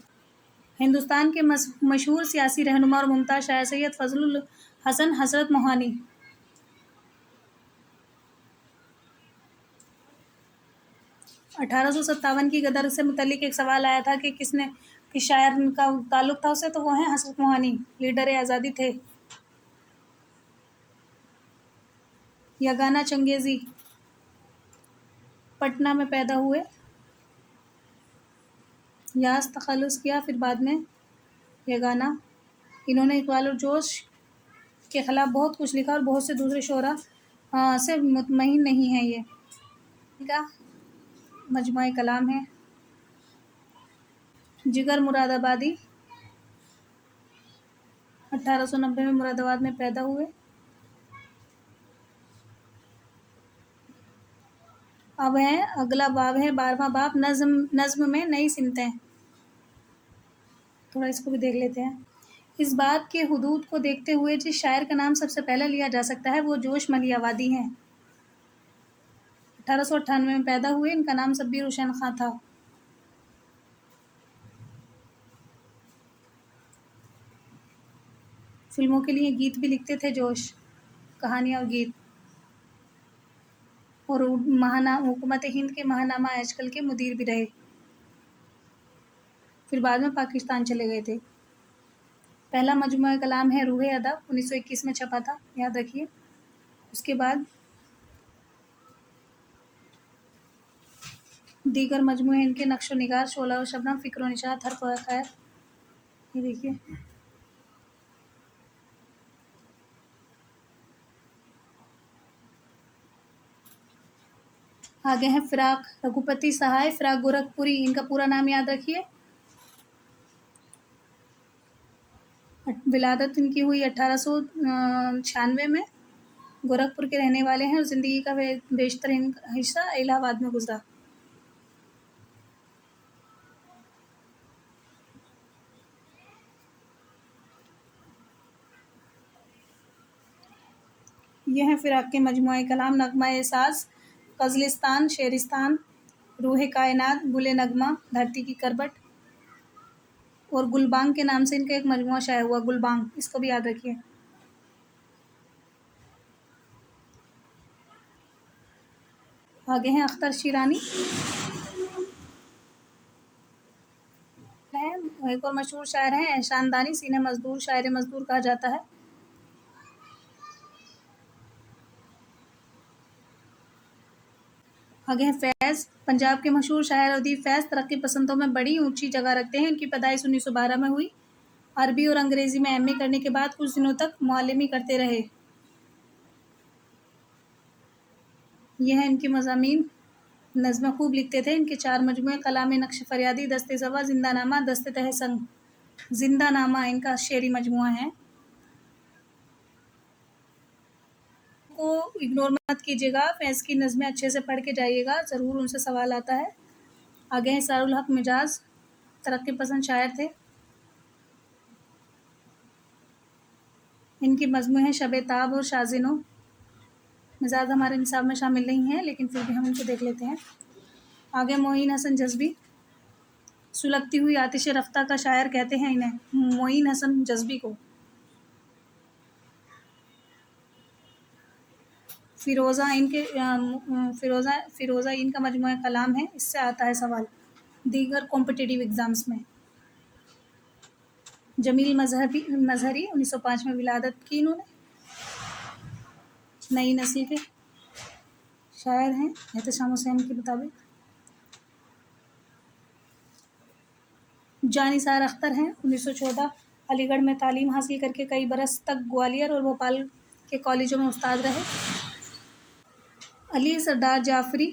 ہندوستان کے مشہور سیاسی رہنما اور ممتاز شاعر سید فضل الحسن حضرت موہانی. 1857 کی غدر سے متعلق ایک سوال آیا تھا کہ کس شاعر کا تعلق تھا اسے، تو وہ ہیں حضرت موہانی، لیڈر آزادی تھے. یگانہ چنگیزی پٹنہ میں پیدا ہوئے. یاس تخلص کیا، پھر بعد میں یگانہ. انہوں نے اقبال اور جوش کے خلاف بہت کچھ لکھا اور بہت سے دوسرے شعراء سے مطمئن نہیں ہیں. یہ ان کا مجموعہ کلام ہے. جگر مراد آبادی 1890 میں مراد آباد میں پیدا ہوئے. اب ہے اگلا باب ہے 12واں باب، نظم میں نئی سمتیں. تھوڑا اس کو بھی دیکھ لیتے ہیں. اس باب کے حدود کو دیکھتے ہوئے جس شاعر کا نام سب سے پہلے لیا جا سکتا ہے وہ جوش ملی آبادی ہیں. 1898 میں پیدا ہوئے. ان کا نام شبیر حسین خاں تھا. فلموں کے لیے گیت بھی لکھتے تھے جوش، کہانیاں اور گیت. اور حکومت ہند کے ماہنامہ آجکل کے مدیر بھی رہے. پھر بعد میں پاکستان چلے گئے تھے. پہلا مجموعہ کلام ہے روح ادب، 1921 میں چھپا تھا، یاد رکھیے. اس کے بعد دیگر مجموعے ان کے نقش و نگار، شعلہ و شبنم، فکر و نشاط، حرف و خیر. یہ دیکھیے. آگے ہیں فراق رگھوپتی سہائے، فراق گورکھپوری. ان کا پورا نام یاد رکھیے. ولادت ان کی ہوئی 1896 میں. گورکھپور کے رہنے والے ہیں اور زندگی کا بیشتر حصہ الہ آباد میں گزرا. یہ ہیں فراق کے مجموعہ کلام: نغمہ ساز، غزلستان، شعرستان، روح کائنات، گل نغمہ، دھرتی کی کربٹ. اور گلبانگ کے نام سے ان کا ایک مجموعہ شائع ہوا، گلبانگ. اس کو بھی یاد رکھیے. آگے ہیں اختر شیرانی. ایک اور مشہور شاعر ہیں احسان دانی، سینہ مزدور، شاعر مزدور کہا جاتا ہے. آگے ہیں فیض. پنجاب کے مشہور شاعر اور ادیب فیض ترقی پسندوں میں بڑی اونچی جگہ رکھتے ہیں. ان کی پیدائش 1912 میں ہوئی. عربی اور انگریزی میں ایم اے کرنے کے بعد کچھ دنوں تک معلمی کرتے رہے. یہ ہیں ان کے مضامین. نظمیں خوب لکھتے تھے. ان کے 4 مجموعے: کلام نقش فریادی، دست صبا، زندہ نامہ، دست تہ سنگ. زندہ نامہ ان کا شعری مجموعہ ہے. کو اگنور مت کیجیے گا. فیض کی نظمیں اچھے سے پڑھ کے جائیے گا، ضرور ان سے سوال آتا ہے. آگے ہیں اسرار الحق مجاز. ترقی پسند شاعر تھے. ان کی مجموعے ہیں شب تاب اور شازنو. مزاج ہمارے نصاب میں شامل نہیں ہیں لیکن پھر بھی ہم ان کو دیکھ لیتے ہیں. آگے معین حسن جذبی. سلگتی ہوئی آتش رفتہ کا شاعر کہتے ہیں انہیں، معین حسن جذبی کو. فیروزہ ان کا مجموعہ کلام ہے. اس سے آتا ہے سوال دیگر کمپٹیٹیو ایگزامز میں. جمیل مظہری 1905 میں ولادت کی. انہوں نے نئی نسل کے شاعر ہیں احتشام حسین کے مطابق. جاں نثار اختر ہیں 1914. علی گڑھ میں تعلیم حاصل کر کے کئی برس تک گوالیار اور بھوپال کے کالجوں میں استاد رہے. علی سردار جعفری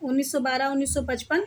1912-1955।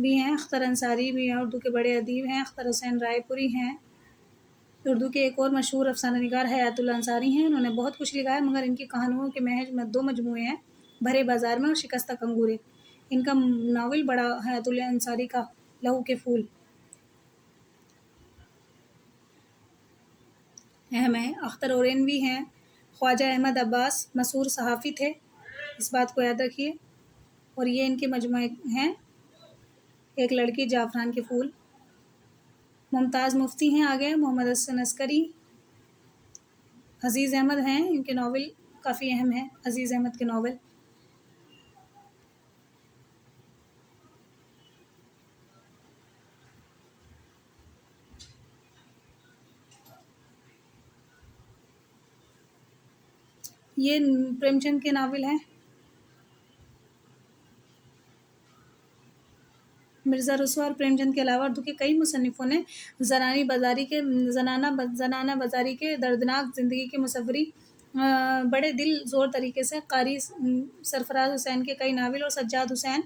بھی ہیں، اختر انصاری بھی ہیں، اردو کے بڑے ادیب ہیں، اختر حسین رائے پوری ہیں۔ اردو کے ایک اور مشہور افسانہ نگار حیات اللہ انصاری ہیں، انہوں نے بہت کچھ لکھا ہے، مگر ان کی کہانیوں کے محض 2 مجموعے ہیں، بھرے بازار میں اور شکستہ کنگورے۔ ان کا ناول بڑا حیات اللہ انصاری کا لہو کے پھول اہم ہے۔ اختر اورینوی ہیں، خواجہ احمد عباس مشہور صحافی تھے، اس بات کو یاد رکھیے، اور یہ ان کے مجموعے ہیں، ایک لڑکی جعفران کے پھول۔ ممتاز مفتی ہیں آگے، محمد حسن عسکری، عزیز احمد ہیں، ان کے ناول کافی اہم ہیں، عزیز احمد کے ناول۔ یہ پریم چند کے ناول ہیں۔ مرزا رسوا اور پریم چند کے علاوہ اردو کے کئی مصنفوں نے زنانہ بازاری کے دردناک زندگی کی مصوری بڑے دل زور طریقے سے قاری سرفراز حسین کے کئی ناول اور سجاد حسین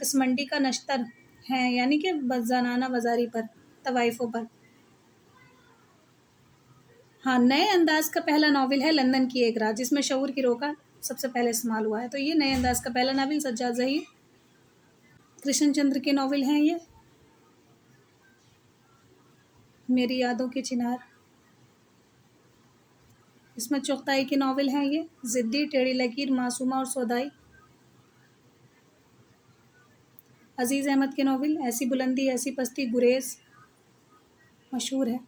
کسمنڈی کا نشتر ہیں، یعنی کہ زنانہ بازاری پر، طوائفوں پر۔ ہاں، نئے انداز کا پہلا ناول ہے لندن کی ایک رات، جس میں شعور کی روح کا سب سے پہلے استعمال ہوا ہے، تو یہ نئے انداز کا پہلا ناول سجاد ظہیر کرشن چندر کے ناول ہیں یہ۔ میری یادوں کے چنار، اس میں چغتائی کے ناول ہیں یہ، ضدی، ٹیڑھی لکیر، معصومہ اور سودائی۔ عزیز احمد کے ناول ایسی بلندی ایسی پستی، گریز مشہور ہے۔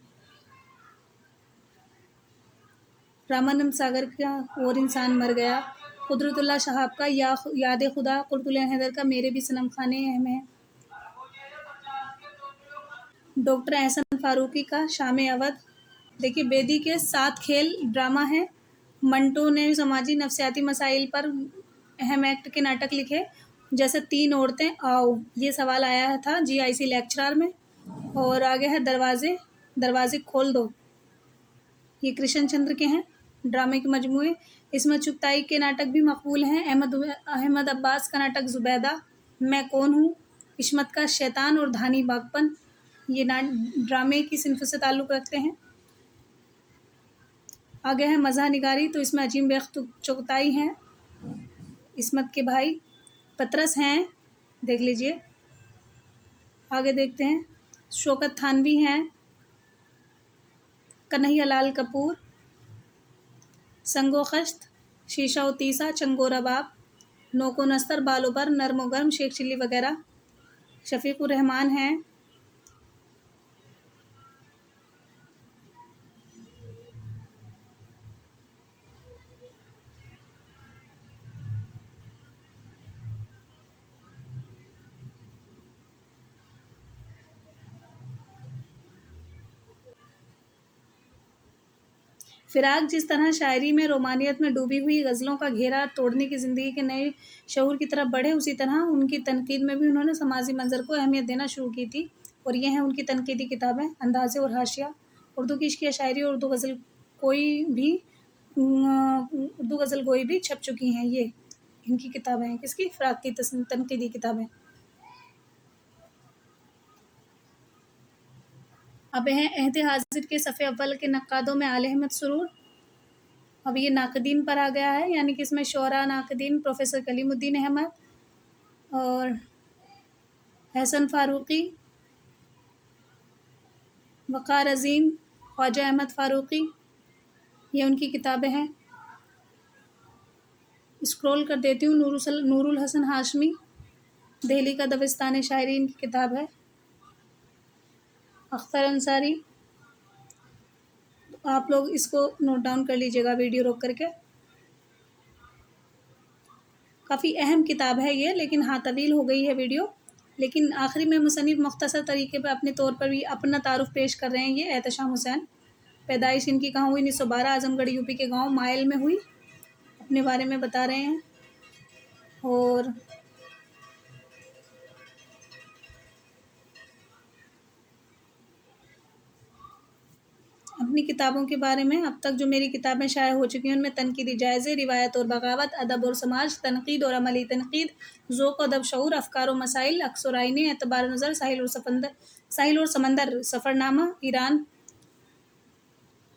رامانند ساگر کا اور انسان مر گیا، قدرت اللہ شہاب کا یاد خدا، قرۃ العین حیدر کا میرے بھی صنم خانے اہم ہے۔ ڈاکٹر احسن فاروقی کا شام اودھ، دیکھیے بیدی کے 7 کھیل ڈرامہ ہیں۔ منٹو نے سماجی نفسیاتی مسائل پر اہم ایکٹ کے ناٹک لکھے، جیسے 3 عورتیں آؤ، یہ سوال آیا تھا GIC لیکچرار میں، اور آگے ہے دروازے کھول دو، یہ کرشن چندر کے ہیں ڈرامے کے مجموعے۔ اس میں چغتائی کے ناٹک بھی مقبول ہیں، احمد عباس کا ناٹک زبیدہ، میں کون ہوں، عصمت کا شیطان اور دھانی باغپن، یہ ڈرامے کی صنف سے تعلق رکھتے ہیں۔ آگے ہے مزاح نگاری، تو اس میں عجیم بیگ چغتائی ہیں، عصمت کے بھائی پطرس ہیں، دیکھ لیجئے۔ آگے دیکھتے ہیں، شوکت تھانوی ہیں، کنہیا لال کپور، سنگ و خشت، شیشہ و تیسا، چنگو رباب، نوک و نستر، بالو پر، نرم و گرم، شیخ چلی وغیرہ۔ شفیق الرحمان ہیں۔ فراق جس طرح شاعری میں رومانیت میں ڈوبی ہوئی غزلوں کا گھیرا توڑنے کی زندگی کے نئے شعور کی طرف بڑھے، اسی طرح ان کی تنقید میں بھی انہوں نے سماجی منظر کو اہمیت دینا شروع کی تھی، اور یہ ہیں ان کی تنقیدی کتابیں اندازے اور حاشیہ، اردو کی عشقیہ شاعری اور اردو غزل گوئی بھی چھپ چکی ہیں، یہ ان کی کتابیں ہیں، کس کی؟ فراق کی تنقیدی کتابیں۔ اب ہیں عہد حاضر کے صفحے اول کے نقادوں میں آل احمد سرور، اب یہ ناقدین پر آ گیا ہے، یعنی کہ اس میں شعراء ناقدین پروفیسر کلیم الدین احمد اور احسن فاروقی، وقار عظیم، خواجہ احمد فاروقی، یہ ان کی کتابیں ہیں۔ اسکرول کر دیتی ہوں، نور الحسن ہاشمی، دہلی کا دبستان شاعری ان کی کتاب ہے۔ اختر انصاری، آپ لوگ اس کو نوٹ ڈاؤن کر لیجئے گا ویڈیو روک کر کے، کافی اہم کتاب ہے یہ، لیکن ہاں طویل ہو گئی ہے ویڈیو، لیکن آخری میں مصنف مختصر طریقے پہ اپنے طور پر بھی اپنا تعارف پیش کر رہے ہیں۔ یہ احتشام حسین، پیدائش ان کی کہاں ہوئی؟ 1912، اعظم گڑھ UP کے گاؤں مائل میں ہوئی، اپنے بارے میں بتا رہے ہیں، اور اپنی کتابوں کے بارے میں، اب تک جو میری کتابیں شائع ہو چکی ہیں ان میں تنقیدی جائزے، روایت اور بغاوت، ادب اور سماج، تنقید اور عملی تنقید، ذوق و ادب، شعور، افکار و مسائل، عکس اور آئینے، اعتبار نظر، ساحل اور سمندر، سفر نامہ، ایران،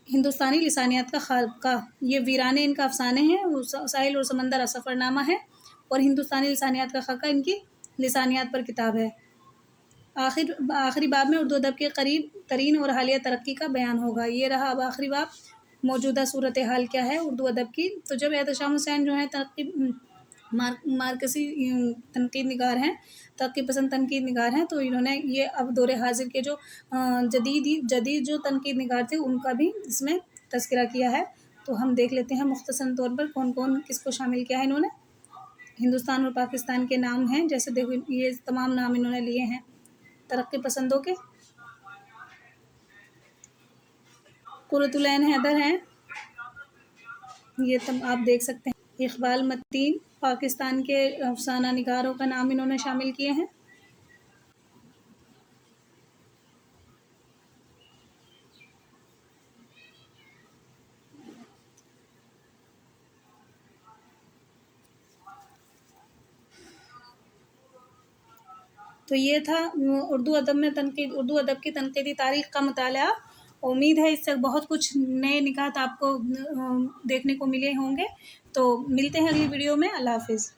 ہندوستانی لسانیات کا خاکہ، یہ ویرانے ان کا افسانے ہیں، ساحل اور سمندر سفر نامہ ہے، اور ہندوستانی لسانیات کا خاکہ ان کی لسانیات پر کتاب ہے۔ آخری باب میں اردو ادب کے قریب ترین اور حالیہ ترقی کا بیان ہوگا۔ یہ رہا اب آخری باب، موجودہ صورتحال کیا ہے اردو ادب کی۔ تو جب احتشام حسین جو ہیں مارکسی تنقید نگار ہیں، ترقی پسند تنقید نگار ہیں، تو انہوں نے یہ اب دور حاضر کے جو جدید جو تنقید نگار تھے ان کا بھی اس میں تذکرہ کیا ہے۔ تو ہم دیکھ لیتے ہیں مختصر طور پر کون کون کس کو شامل کیا ہے انہوں نے۔ ہندوستان اور پاکستان کے نام ہیں، جیسے دیکھو یہ تمام نام انہوں نے لیے ہیں ترقی پسندوں کے۔ قرۃ العین حیدر ہیں، یہ آپ دیکھ سکتے ہیں۔ اقبال متین، پاکستان کے افسانہ نگاروں کا نام انہوں نے شامل کیے ہیں۔ تو یہ تھا اردو ادب کی تنقیدی تاریخ کا مطالعہ۔ امید ہے اس سے بہت کچھ نئے نکات آپ کو دیکھنے کو ملے ہوں گے۔ تو ملتے ہیں اگلی ویڈیو میں۔ اللہ حافظ۔